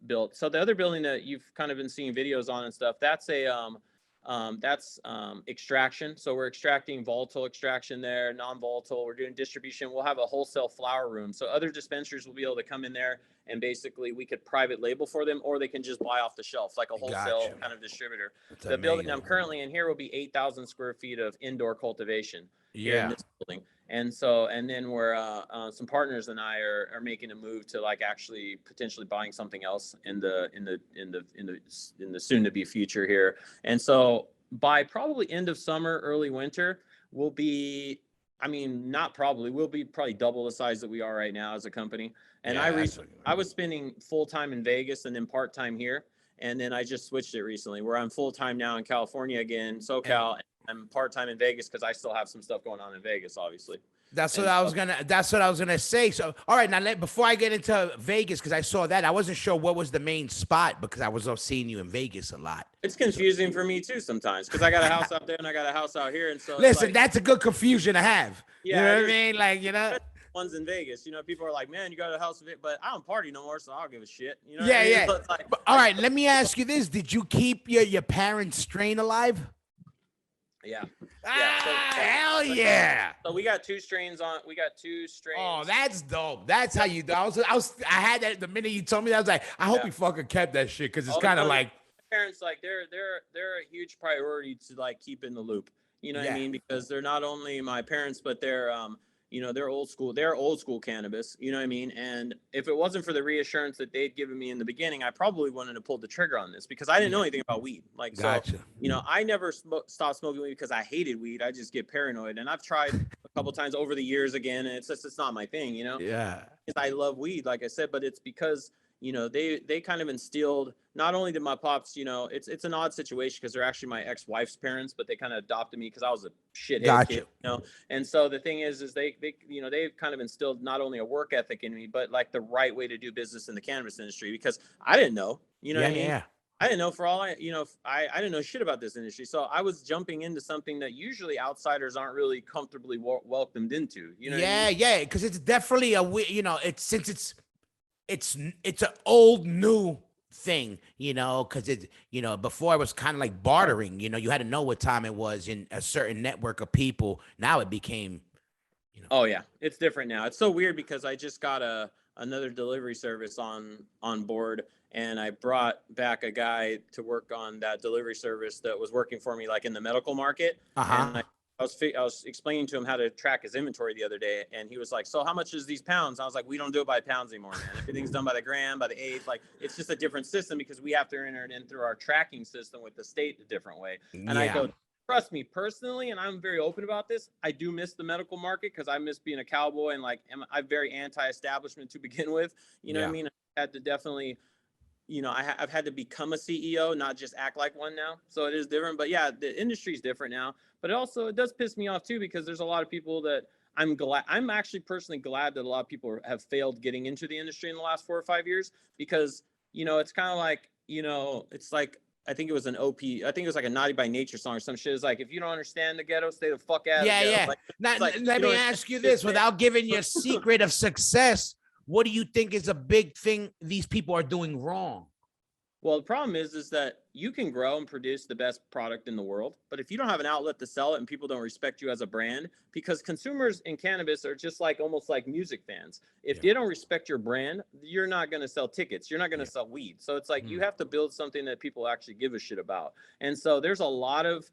built. So the other building that you've kind of been seeing videos on and stuff, that's extraction. So we're extracting volatile extraction there, non-volatile. We're doing distribution. We'll have a wholesale flower room. So other dispensers will be able to come in there and basically we could private label for them, or they can just buy off the shelf like a wholesale kind of distributor. That's the building I'm currently in here will be 8,000 square feet of indoor cultivation here in this building. And so, and then we're some partners and I are making a move to like actually potentially buying something else in the soon to be future here. And so by probably end of summer, early winter, we'll be, we'll be probably double the size that we are right now as a company. And I was spending full time in Vegas and then part time here. And then I just switched it recently where I'm full time now in California again, SoCal. I'm part-time in Vegas because I still have some stuff going on in Vegas, obviously. That's what I was gonna say. So, all right, now before I get into Vegas, because I saw that, I wasn't sure what was the main spot because I was seeing you in Vegas a lot. It's confusing for me too sometimes because I got a house out there and I got a house out here, and so listen, that's a good confusion to have. Yeah, you know what I mean? Like, ones in Vegas, people are like, "Man, you got a house of it," but I don't party no more, so I don't give a shit. So all right, let me ask you this: did you keep your parents' strain alive? Yeah. Hell yeah. So we got two strains on. We got two strains. Oh, that's dope. That's how you do. I had that the minute you told me that. I was like, I hope he fucking kept that shit because it's kind of like parents, like they're a huge priority to like keep in the loop. You know what I mean? Because they're not only my parents, but they're you know, they're old school. They're old school cannabis. You know what I mean? And if it wasn't for the reassurance that they'd given me in the beginning, I probably wouldn't have pulled the trigger on this because I didn't know anything about weed. Like, so, you know, I never stopped smoking weed because I hated weed. I just get paranoid. And I've tried a couple times over the years again, and it's not my thing, you know? Yeah. I love weed, like I said, but it's because, you know, they kind of instilled, not only did my pops, you know, it's an odd situation because they're actually my ex-wife's parents, but they kind of adopted me because I was a shithead kid, you know. And so the thing is they you know, they've kind of instilled not only a work ethic in me, but like the right way to do business in the cannabis industry, because I didn't know, you know what I mean? Yeah. I didn't know, for all I, you know, I didn't know shit about this industry. So I was jumping into something that usually outsiders aren't really comfortably welcomed into, you know? Yeah, yeah, because it's definitely you know, it's an old new thing, you know, because it, you know, before it was kind of like bartering, you know, you had to know what time it was in a certain network of people. Now it became, you know. Oh yeah, it's different now. It's so weird because I just got another delivery service on board, and I brought back a guy to work on that delivery service that was working for me like in the medical market. And I was explaining to him how to track his inventory the other day, and he was like, "So how much is these pounds?" I was like, "We don't do it by pounds anymore, man. Everything's done by the gram, by the eighth. Like, it's just a different system because we have to enter it in through our tracking system with the state a different way." And I go, trust me personally, and I'm very open about this, I do miss the medical market because I miss being a cowboy, and like I'm very anti-establishment to begin with. You know what I mean? I had to definitely, you know, I've had to become a CEO, not just act like one now. So it is different. But yeah, the industry's different now. But it does piss me off too, because there's a lot of people that I'm actually personally glad that a lot of people have failed getting into the industry in the last 4 or 5 years, because, you know, it's kind of like, you know, it's like, I think it was an I think it was like a Naughty by Nature song or some shit. It's like, if you don't understand the ghetto, stay the fuck out of the ghetto. Yeah. Like, Let me ask you this, without giving you a secret of success, what do you think is a big thing these people are doing wrong? Well, the problem is that you can grow and produce the best product in the world, but if you don't have an outlet to sell it and people don't respect you as a brand, because consumers in cannabis are just like almost like music fans. If they don't respect your brand, you're not going to sell tickets. You're not going to sell weed. So it's like you have to build something that people actually give a shit about. And so there's a lot of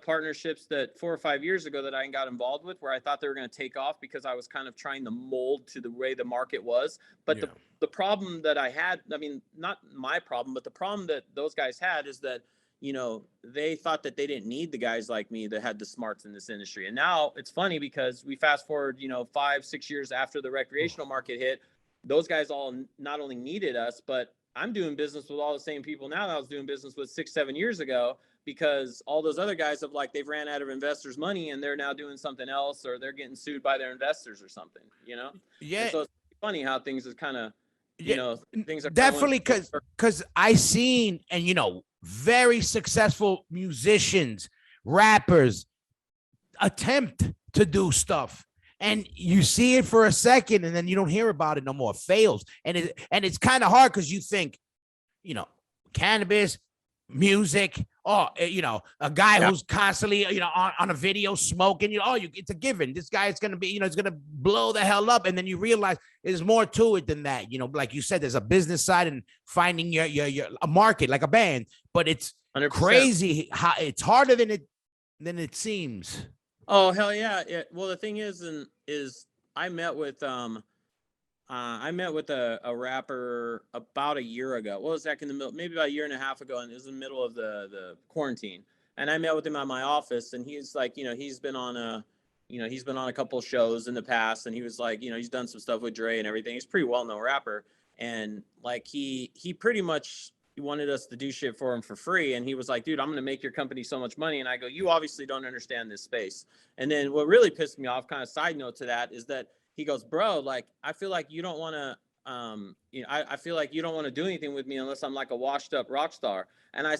partnerships that 4 or 5 years ago that I got involved with where I thought they were going to take off because I was kind of trying to mold to the way the market was. But the problem that I had, I mean, not my problem, but the problem that those guys had is that, you know, they thought that they didn't need the guys like me that had the smarts in this industry. And now it's funny because we fast forward, you know, 5, 6 years after the recreational market hit, those guys all not only needed us, but I'm doing business with all the same people now that I was doing business with 6, 7 years ago, because all those other guys have, like, they've ran out of investors' money and they're now doing something else, or they're getting sued by their investors or something, you know? Yeah. And so it's funny how things is kind of, you know, things are definitely, because I seen, and, you know, very successful musicians, rappers attempt to do stuff, and you see it for a second and then you don't hear about it no more. It fails. And it's kind of hard because you think, you know, cannabis, music, you know, a guy who's constantly, you know, on a video smoking, you know, it's a given. This guy is going to be, you know, it's going to blow the hell up. And then you realize there's more to it than that. You know, like you said, there's a business side and finding your a market, like a band, but it's 100%. Crazy how it's harder than it seems. Oh, hell yeah. Well, the thing is I met with a rapper about a year ago. What was that, in the middle, maybe about a year and a half ago, and it was in the middle of the quarantine. And I met with him at my office, and he's like, you know, he's been on a couple of shows in the past, and he was like, you know, he's done some stuff with Dre and everything. He's a pretty well-known rapper, and like he pretty much wanted us to do shit for him for free. And he was like, dude, I'm going to make your company so much money. And I go, you obviously don't understand this space. And then what really pissed me off, kind of side note to that, is that he goes, bro, like, I feel like you don't want to, you know, I feel like you don't want to do anything with me unless I'm like a washed up rock star. And I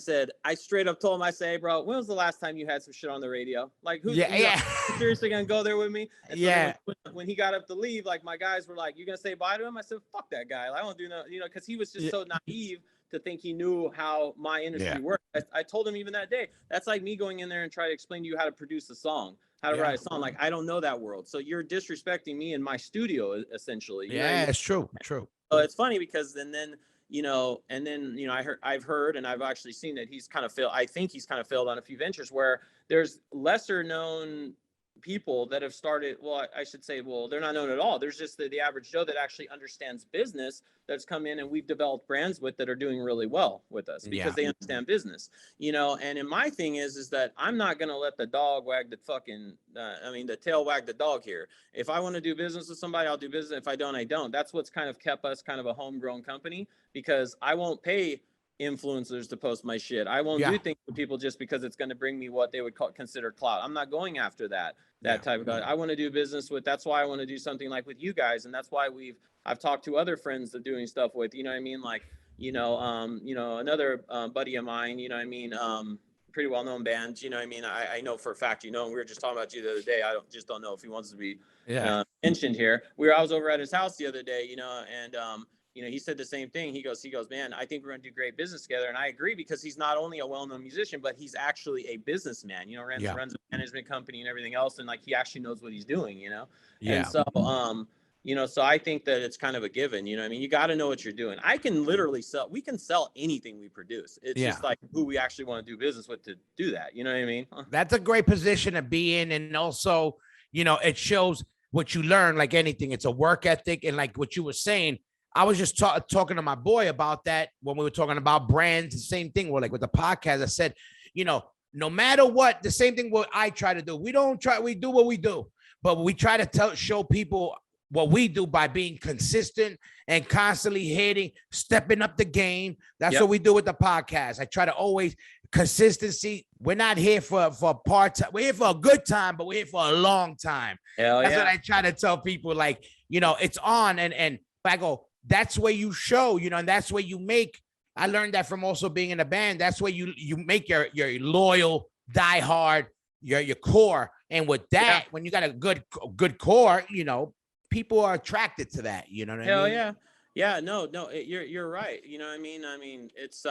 straight up told him, I say, hey, bro, when was the last time you had some shit on the radio? Like, who's seriously going to go there with me? And so when he got up to leave, like, my guys were like, you going to say bye to him? I said, fuck that guy. I don't do no, you know, because he was just so naive to think he knew how my industry worked. I told him even that day, that's like me going in there and try to explain to you how to produce a song, how to write a song. Like, I don't know that world. So you're disrespecting me in my studio, essentially. You know what I mean? It's true. True. So it's funny because then I've heard and I've actually seen that he's kind of failed. I think he's kind of failed on a few ventures where there's lesser known people that have started. Well, I should say, well, they're not known at all. There's just the average Joe that actually understands business that's come in and we've developed brands with that are doing really well with us because they understand business, and in my thing is that I'm not going to let the dog wag the fucking, the tail wag the dog here. If I want to do business with somebody, I'll do business. If I don't, I don't. That's what's kind of kept us kind of a homegrown company, because I won't pay influencers to post my shit. I won't do things with people just because it's going to bring me what they would consider clout. I'm not going after that type of guy. I want to do business with. That's why I want to do something like with you guys, and that's why I've talked to other friends that doing stuff with. You know what I mean? Like, another buddy of mine. You know what I mean? Pretty well known band. You know what I mean? I know for a fact. And we were just talking about you the other day. I don't know if he wants to be mentioned here. I was over at his house the other day. And he said the same thing. He goes, man, I think we're going to do great business together. And I agree, because he's not only a well-known musician, but he's actually a businessman, runs a management company and everything else. And like, he actually knows what he's doing, And so, so I think that it's kind of a given, you got to know what you're doing. I can literally we can sell anything we produce. It's just like who we actually want to do business with to do that. You know what I mean? That's a great position to be in. And also, it shows what you learn, like anything. It's a work ethic. And like what you were saying, I was just talking to my boy about that when we were talking about brands. The same thing. Well, like with the podcast, I said, no matter what, the same thing what I try to do. We do what we do, but we try to show people what we do by being consistent and constantly hitting, stepping up the game. That's what we do with the podcast. I try to always consistency. We're not here for part-time. We're here for a good time, but we're here for a long time. That's what I try to tell people. Like, it's on and I go, that's where you show, and that's where you make. I learned that from also being in a band. That's where you make your loyal, diehard, your core. And with that, when you got a good core, people are attracted to that. You know what I mean? Yeah. No, you're right. You know what I mean? I mean, it's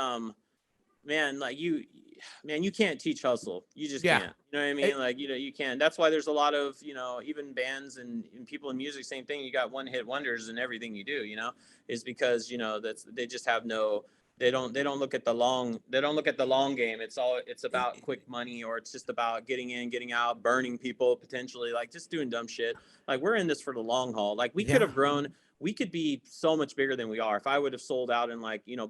man, like you can't teach hustle. You just can't. You know what I mean? You can. That's why there's a lot of, even bands and people in music, same thing. You got one hit wonders in everything you do, is because, they just have they don't look at the long game. It's about quick money, or it's just about getting in, getting out, burning people potentially, like just doing dumb shit. Like, we're in this for the long haul. Like, we could have grown. We could be so much bigger than we are if I would have sold out and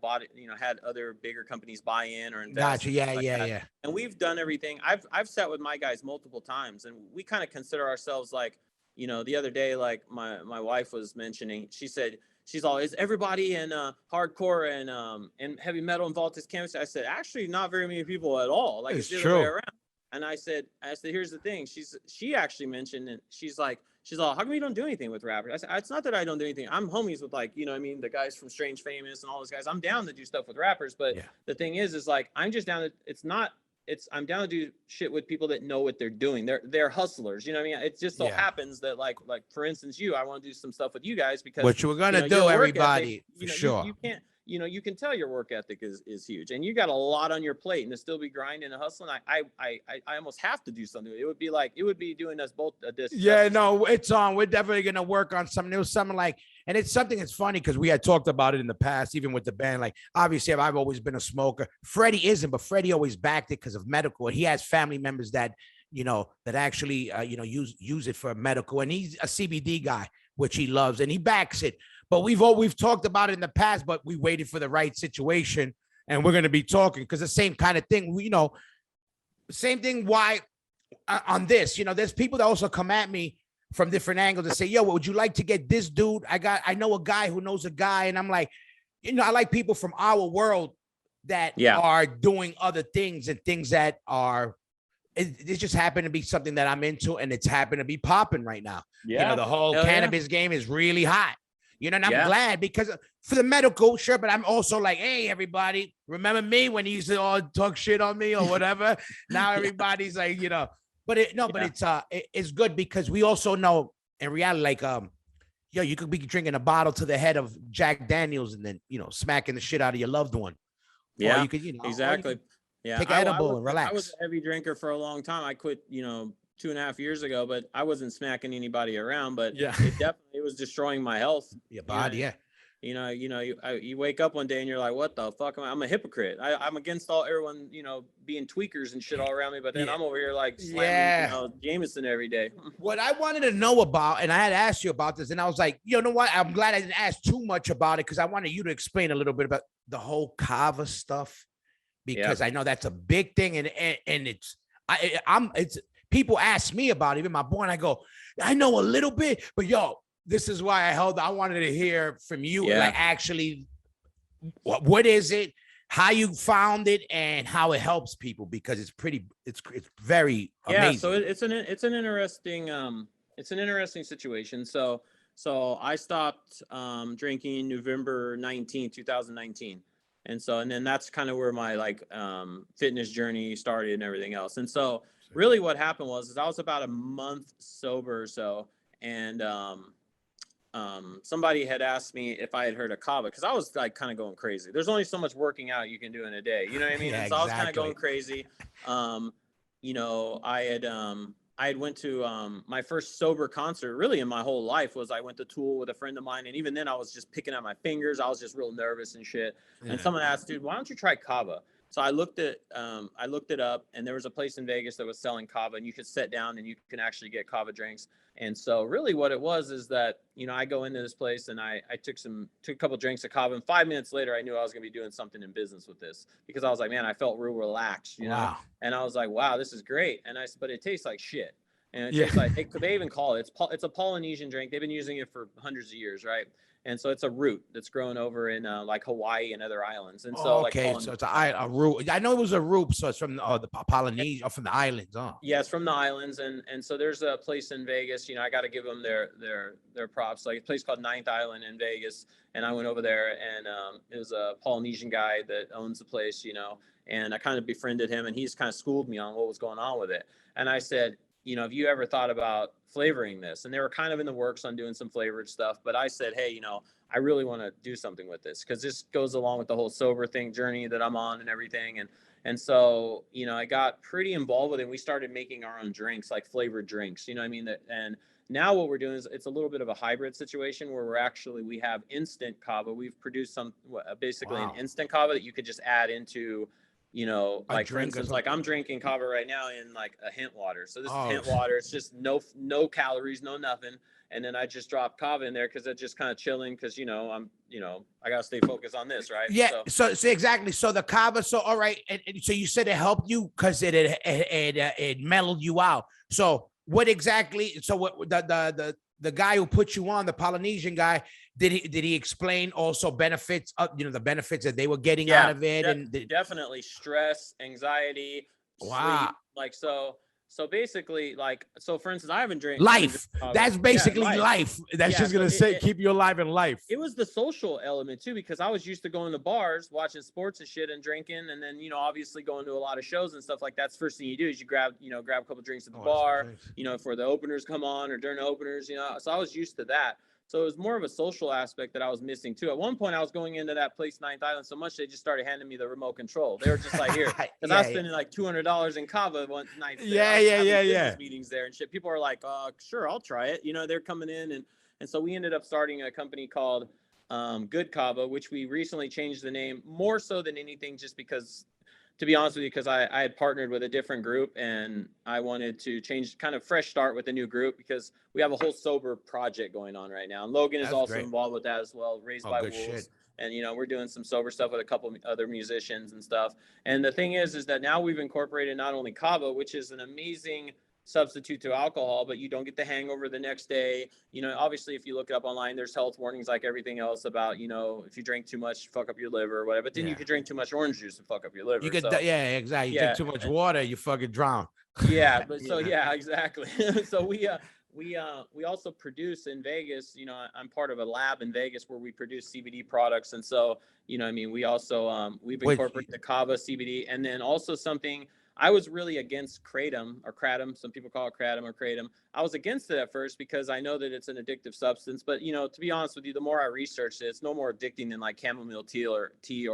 bought it, had other bigger companies buy in or invest. Gotcha. Yeah. And we've done everything. I've sat with my guys multiple times, and we kind of consider ourselves like, the other day, like my wife was mentioning, she said, she's all, is everybody in hardcore and heavy metal involved this campus? I said, actually, not very many people at all. Like, it's the other way around. And I said, here's the thing. She actually mentioned it. She's all, how come you don't do anything with rappers? I said, it's not that I don't do anything. I'm homies with, like, the guys from Strange Famous and all those guys. I'm down to do stuff with rappers. But the thing is like, I'm just down to, I'm down to do shit with people that know what they're doing. They're hustlers. You know what I mean? It just so happens that like for instance, I want to do some stuff with you guys because what you're going to do, everybody, ethic, for sure. You can't, you can tell your work ethic is huge, and you got a lot on your plate, and to still be grinding and hustling. I almost have to do something. It would be doing us both a disservice. Yeah, no, it's on. We're definitely going to work on something. It was something like, and it's something that's funny because we had talked about it in the past, even with the band. Like, obviously, I've always been a smoker. Freddie isn't, but Freddie always backed it because of medical. And he has family members that, that actually, use it for medical. And he's a CBD guy, which he loves, and he backs it. But we've talked about it in the past, but we waited for the right situation, and we're going to be talking because the same kind of thing, same thing. Why on this, there's people that also come at me from different angles and say, yo, would you like to get this dude? I know a guy who knows a guy. And I'm like, I like people from our world that are doing other things and things that are, it just happened to be something that I'm into, and it's happened to be popping right now. The whole cannabis game is really hot. And I'm glad because for the medical, sure, but I'm also like, hey, everybody, remember me when he used to all talk shit on me or whatever? Now everybody's like, but it's good because we also know in reality, like, yo, you could be drinking a bottle to the head of Jack Daniels and then, smacking the shit out of your loved one. Yeah, or you could, exactly. Yeah, take an edible and I relax. was a heavy drinker for a long time. I quit, 2.5 years ago, but I wasn't smacking anybody around. But Yeah. it was destroying my health. Your body, yeah. You wake up one day and you're like, what the fuck am I? I'm a hypocrite. I'm against everyone, being tweakers and shit all around me. But then I'm over here like slamming, Jameson every day. What I wanted to know about, and I had asked you about this, and I was like, you know what? I'm glad I didn't ask too much about it because I wanted you to explain a little bit about the whole kava stuff, because I know that's a big thing, and it's people ask me about it, even my boy, and I go, I know a little bit, but yo, this is why I wanted to hear from you, like actually, what is it, how you found it, and how it helps people, because it's very amazing. So it's an interesting situation. So I stopped drinking November 19th, 2019. And then that's kind of where my fitness journey started and everything else. And so really what happened was I was about a month sober or so, and somebody had asked me if I had heard of kava, because I was like kind of going crazy. There's only so much working out you can do in a day, you know what I mean? Yeah, and so I was kind of going crazy. I had went to my first sober concert really in my whole life was I went to Tool with a friend of mine, and even then I was just picking at my fingers. I was just real nervous and shit. Yeah. And someone asked, dude, why don't you try kava? So I looked it up, and there was a place in Vegas that was selling kava, and you could sit down and you can actually get kava drinks. And so really what it was is that, I go into this place and I took a couple drinks of kava, and 5 minutes later, I knew I was going to be doing something in business with this, because I was like, man, I felt real relaxed, know? And I was like, wow, this is great. But it tastes like shit. And it tastes like, they even call it, it's a Polynesian drink. They've been using it for hundreds of years. Right. And so it's a root that's grown over in like Hawaii and other islands. And so so it's a root. I know it was a root, so it's from the Polynesia, or from the islands. Yeah, it's from the islands, and so there's a place in Vegas. I got to give them their props. Like a place called Ninth Island in Vegas, and I went over there, and it was a Polynesian guy that owns the place. And I kind of befriended him, and he's kind of schooled me on what was going on with it. And I said, have you ever thought about flavoring this? And they were kind of in the works on doing some flavored stuff. But I said, hey, I really want to do something with this, because this goes along with the whole sober thing journey that I'm on and everything. And so, I got pretty involved with it. We started making our own drinks, like flavored drinks, you know what I mean? And now what we're doing is it's a little bit of a hybrid situation where we have instant kava. We've produced basically an instant kava that you could just add into, like for instance, like I'm drinking kava right now in like a hint water. So this is hint water. It's just no calories, no nothing. And then I just drop kava in there because it's just kind of chilling, because I gotta stay focused on this, right? Yeah. So exactly. So the kava. So all right. And so you said it helped you because it mellowed you out. So what exactly? So what the guy who put you on, the Polynesian guy, did he explain also benefits of the benefits that they were getting out of it? And definitely stress, anxiety, sleep, like so basically, so for instance, I haven't drank life. That's basically life. That's just gonna keep you alive in life. It was the social element too, because I was used to going to bars, watching sports and shit, and drinking, and then obviously going to a lot of shows and stuff like that. That's the first thing you do is you grab a couple drinks at the bar, before the openers come on or during the openers, So I was used to that. So it was more of a social aspect that I was missing too. At one point, I was going into that place, Ninth Island, so much they just started handing me the remote control. They were just like, here, because I was spending like $200 in kava one night. Yeah. Meetings there and shit. People are like, sure, I'll try it. They're coming in, and so we ended up starting a company called Good Kava, which we recently changed the name more so than anything, just because, to be honest with you, because I had partnered with a different group, and I wanted to change, kind of fresh start with a new group, because we have a whole sober project going on right now. And Logan is also involved with that as well, Raised by Wolves. Shit. And, we're doing some sober stuff with a couple other musicians and stuff. And the thing is that now we've incorporated not only kava, which is an amazing substitute to alcohol, but you don't get the hangover the next day. Obviously, if you look it up online, there's health warnings like everything else about, if you drink too much, fuck up your liver or whatever. But then you could drink too much orange juice and fuck up your liver. You could, exactly. You drink too much water, you fucking drown. Yeah, but exactly. So we also produce in Vegas. I'm part of a lab in Vegas where we produce CBD products, and so we also we've incorporated the kava CBD, and then also something I was really against kratom or kratom. Some people call it kratom or kratom. I was against it at first because I know that it's an addictive substance. But, you know, to be honest with you, the more I researched it, it's no more addicting than like chamomile tea or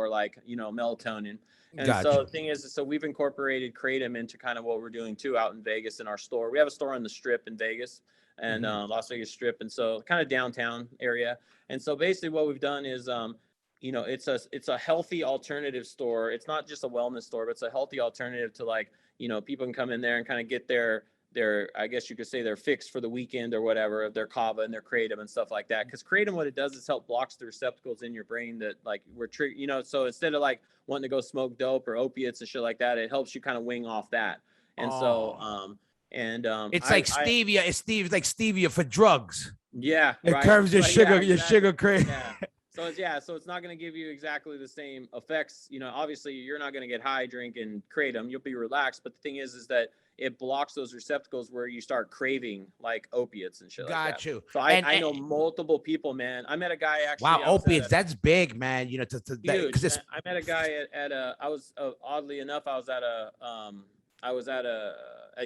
like, you know, melatonin. And Gotcha. so the thing is, so we've incorporated kratom into kind of what we're doing too out in Vegas in our store. We have a store on the Strip in Vegas and Las Vegas Strip. And so kind of downtown area. And so basically what we've done is, you know, it's a healthy alternative store. It's not just a wellness store, but it's a healthy alternative to, like, you know, people can come in there and kind of get their, I guess you could say, their fix for the weekend or whatever of their kava and their kratom and stuff like that. Because kratom, what it does is help blocks the receptacles in your brain that, like, we're you know, so instead of like wanting to go smoke dope or opiates and shit like that, it helps you kind of wing off that. And it's like stevia. It's like stevia for drugs. Yeah, it curbs your sugar, your sugar craving. Yeah. So it's not going to give you exactly the same effects. You know, obviously you're not going to get high drinking kratom. You'll be relaxed. But the thing is that it blocks those receptacles where you start craving like opiates and shit like that. Got you. So I know multiple people, man. I met a guy actually. Wow, opiates, that's big, man. You know, huge. I met a guy at I was oddly enough, I was at a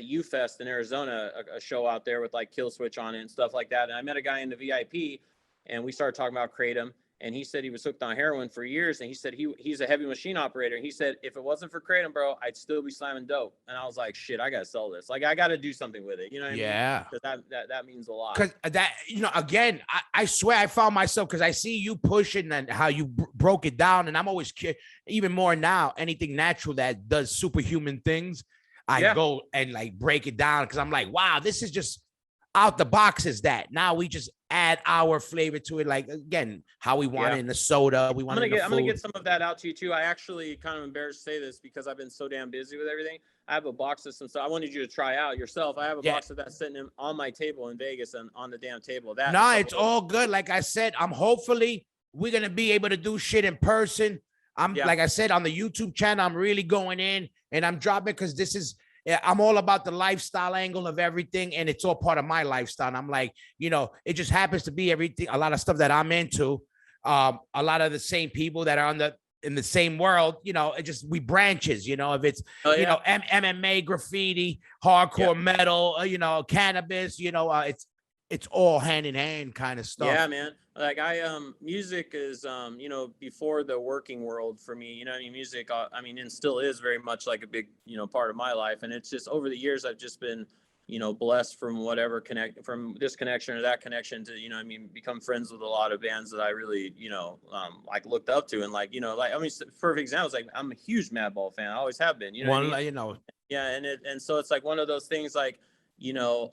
U Fest in Arizona, a show out there with like Kill Switch on it and stuff like that. And I met a guy in the VIP and we started talking about kratom. And he said he was hooked on heroin for years. And he said he's a heavy machine operator. And he said, if it wasn't for kratom, bro, I'd still be slamming dope. And I was like, shit, I got to sell this. Like, I got to do something with it. You know what I mean? Yeah. That means a lot. Because that, you know, again, I swear I found myself, because I see you pushing and how you broke it down. And I'm always even more now, anything natural that does superhuman things, I go and like break it down. Because I'm like, wow, this is just out the box is that. Now we just add our flavor to it, like, again, how we want it in the soda. We want I'm gonna get some of that out to you too. I actually kind of embarrassed to say this because I've been so damn busy with everything. I have a box of some stuff I wanted you to try out yourself. I have a box of that sitting on my table in Vegas and on the damn table. It's all good. Like I said, hopefully we're gonna be able to do shit in person. Like I said, on the YouTube channel, I'm really going in and I'm dropping, because this is, I'm all about the lifestyle angle of everything, and it's all part of my lifestyle. And I'm like, you know, it just happens to be everything, a lot of stuff that I'm into, a lot of the same people that are in the same world, you know, we branches, you know, if it's, you know, MMA, graffiti, hardcore metal, you know, cannabis, you know, it's all hand in hand kind of stuff. Yeah, man. Like music is, you know, before the working world for me, you know, I mean, music, I mean, and still is very much like a big, you know, part of my life. And it's just over the years, I've just been, you know, blessed from whatever from this connection or that connection to, you know, I mean, become friends with a lot of bands that I really, you know, like looked up to. And like, you know, like, I mean, perfect example is like, I'm a huge Madball fan. I always have been, you know. You know. Yeah. And so it's like one of those things like, you know,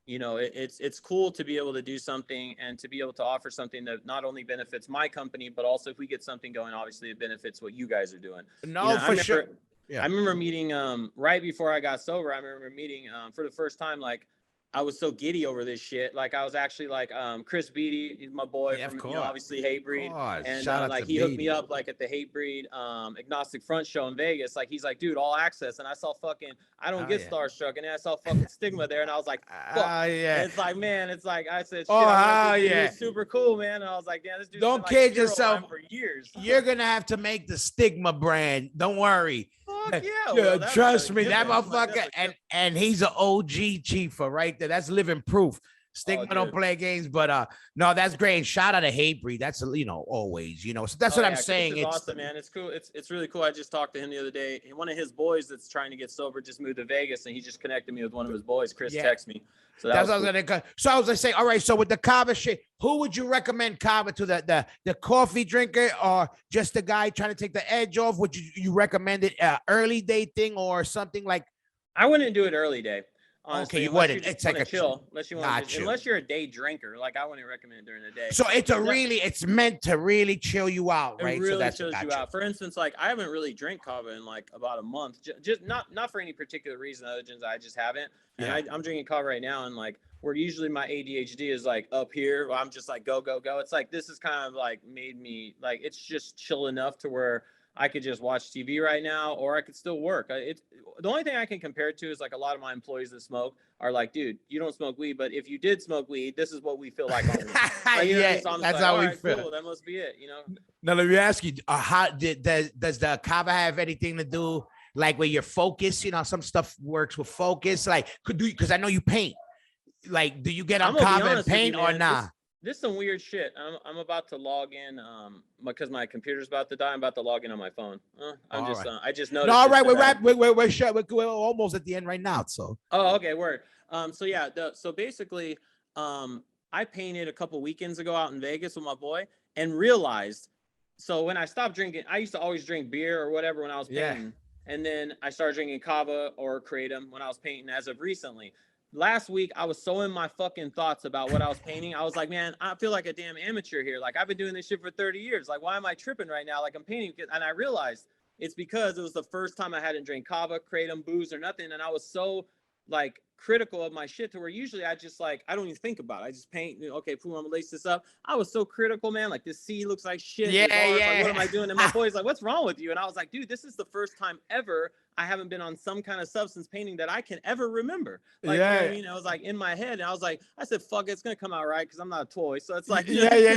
it's cool to be able to do something and to be able to offer something that not only benefits my company, but also if we get something going, obviously it benefits what you guys are doing. No, for sure. Yeah. I remember meeting right before I got sober. I remember meeting for the first time, like, I was so giddy over this shit. Like, I was actually like, Chris Beatty, he's my boy from, you know, obviously Hatebreed. And like, he hooked me up like at the Hatebreed Agnostic Front show in Vegas. Like, he's like, dude, all access. And I saw I don't get starstruck. And then I saw fucking Stigma there. And I was like, fuck. It's like, man, it's like, I said, shit, it's super cool, man. And I was like, damn, this dude's don't kid like yourself for years. You're going to have to make the Stigma brand. Don't worry. Fuck yeah, trust me, that motherfucker, and he's an OG Chifa right there. That's living proof. Stigma don't play games, but no, that's great. And shout out to Hatebreed. That's, you know, always, you know. So that's what I'm saying. It's awesome, man. It's cool. It's really cool. I just talked to him the other day. One of his boys that's trying to get sober just moved to Vegas, and he just connected me with one of his boys. Chris texted me. So that's what I was gonna. So I was gonna say, all right. So with the kava shit, who would you recommend kava to? The coffee drinker or just the guy trying to take the edge off? Would you recommend it early day thing or something like? I wouldn't do it early day. Honestly, okay, you wouldn't. It's like a chill. Unless you're a day drinker, like I wouldn't recommend it during the day. So it's meant to really chill you out, right? It really chills you out. For instance, like I haven't really drank kava in like about a month, just not for any particular reason other than I just haven't. And I'm drinking kava right now, and like where usually my ADHD is like up here, I'm just like go. It's like this is kind of like made me like it's just chill enough to where I could just watch TV right now, or I could still work. The only thing I can compare it to is like a lot of my employees that smoke are like, dude, you don't smoke weed, but if you did smoke weed, this is what we feel like. That's like, how we feel. Cool, that must be it, you know. Now let me ask you, how does the kava have anything to do like where you're focused, some stuff works with focus. Like, because I know you paint. Like, do you get on Kava and paint or nah? This is some weird shit. I'm about to log in because my computer's about to die. I'm about to log in on my phone. I just noticed. No, all right, we're almost at the end right now. So. Oh, okay, word. So yeah, so basically, I painted a couple weekends ago out in Vegas with my boy and realized. So when I stopped drinking, I used to always drink beer or whatever when I was painting, and then I started drinking Kava or Kratom when I was painting. As of recently. Last week, I was so in my fucking thoughts about what I was painting. I was like, man, I feel like a damn amateur here. Like, I've been doing this shit for 30 years. Like, why am I tripping right now? Like, I'm painting. And I realized it's because it was the first time I hadn't drank Kava, Kratom, booze, or nothing. And I was so, like, critical of my shit to where usually I just, like, I don't even think about it. I just paint. Okay, cool, I'm gonna lace this up. I was so critical, man. Like, this C looks like shit. Yeah. Like, what am I doing? And my boy's like, what's wrong with you? And I was like, dude, this is the first time ever I haven't been on some kind of substance painting that I can ever remember. Like, you know what I mean? I was like in my head, and I said, fuck it, it's gonna come out right because I'm not a toy. So it's like, yeah. I hear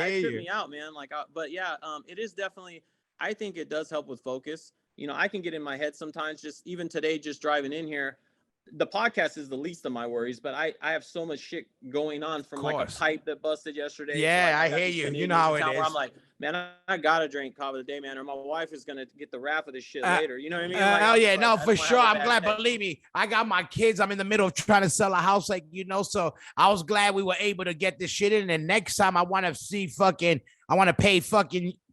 you. It tripped me out, man. Like, but yeah, it is definitely. I think it does help with focus. I can get in my head sometimes. Just even today, just driving in here. The podcast is the least of my worries, but I have so much shit going on from like a pipe that busted yesterday. Yeah, so, like, I hear you. You know how it is. Where I'm like, man, I gotta drink Kava today, man, or my wife is gonna get the wrath of this shit later. You know what I mean? Like, oh yeah, no, for sure. I'm glad. Believe me, I got my kids. I'm in the middle of trying to sell a house, so I was glad we were able to get this shit in. And next time, I want to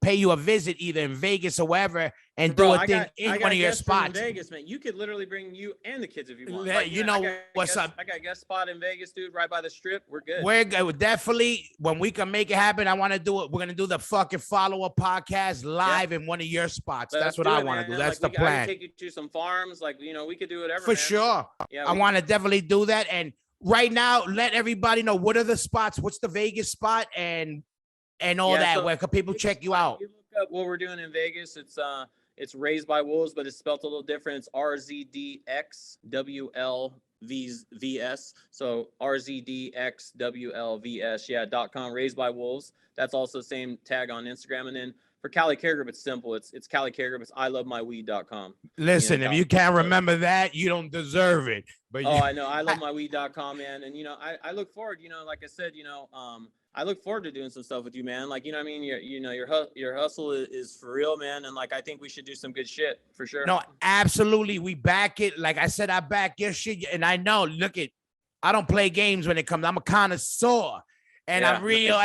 pay you a visit either in Vegas or wherever and do a thing in one of your spots. In Vegas, man, you could literally bring you and the kids if you want. Yeah, like, what's up. I got a guest spot in Vegas, dude, right by the strip. We're good. We're good. Definitely, when we can make it happen, I want to do it. We're gonna do the fucking follow-up podcast live in one of your spots. That's what I want to do. That's the plan. Take you to some farms, like we could do whatever. For sure. Yeah, I want to definitely do that. And right now, let everybody know what are the spots. What's the Vegas spot and all that. So where can people check you out? You look up what we're doing in Vegas. It's Raised by Wolves, but it's spelled a little different. It's RZDxWLVS. So RZDxWLVS, .com. Raised by Wolves. That's also the same tag on Instagram. And then for Cali Care Group, it's simple. It's Cali Care Group. It's ILoveMyWeed.com. Listen, if you can't remember that, you don't deserve it. But I know. ILoveMyWeed.com, man. And I look forward. Like I said, I look forward to doing some stuff with you, man. Like, I mean, your hustle is for real, man. And like, I think we should do some good shit for sure. No, absolutely. We back it. Like I said, I back your shit. And I know, I don't play games when it comes. I'm a connoisseur and I'm real.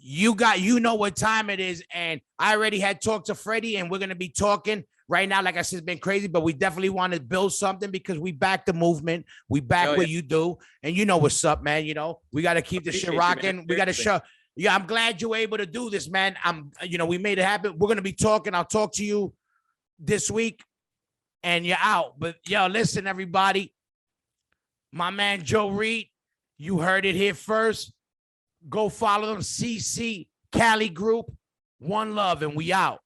You know what time it is. And I already had talked to Freddie and we're going to be talking right now. Like I said, it's been crazy, but we definitely want to build something because we back the movement. We back what you do. And you know what's up, man. We got to keep the shit rocking. We got to show. Yeah, I'm glad you were able to do this, man. We made it happen. We're going to be talking. I'll talk to you this week and you're out. But listen, everybody, my man, Joe Reed, you heard it here first. Go follow them. CC Cali Group. One love and we out.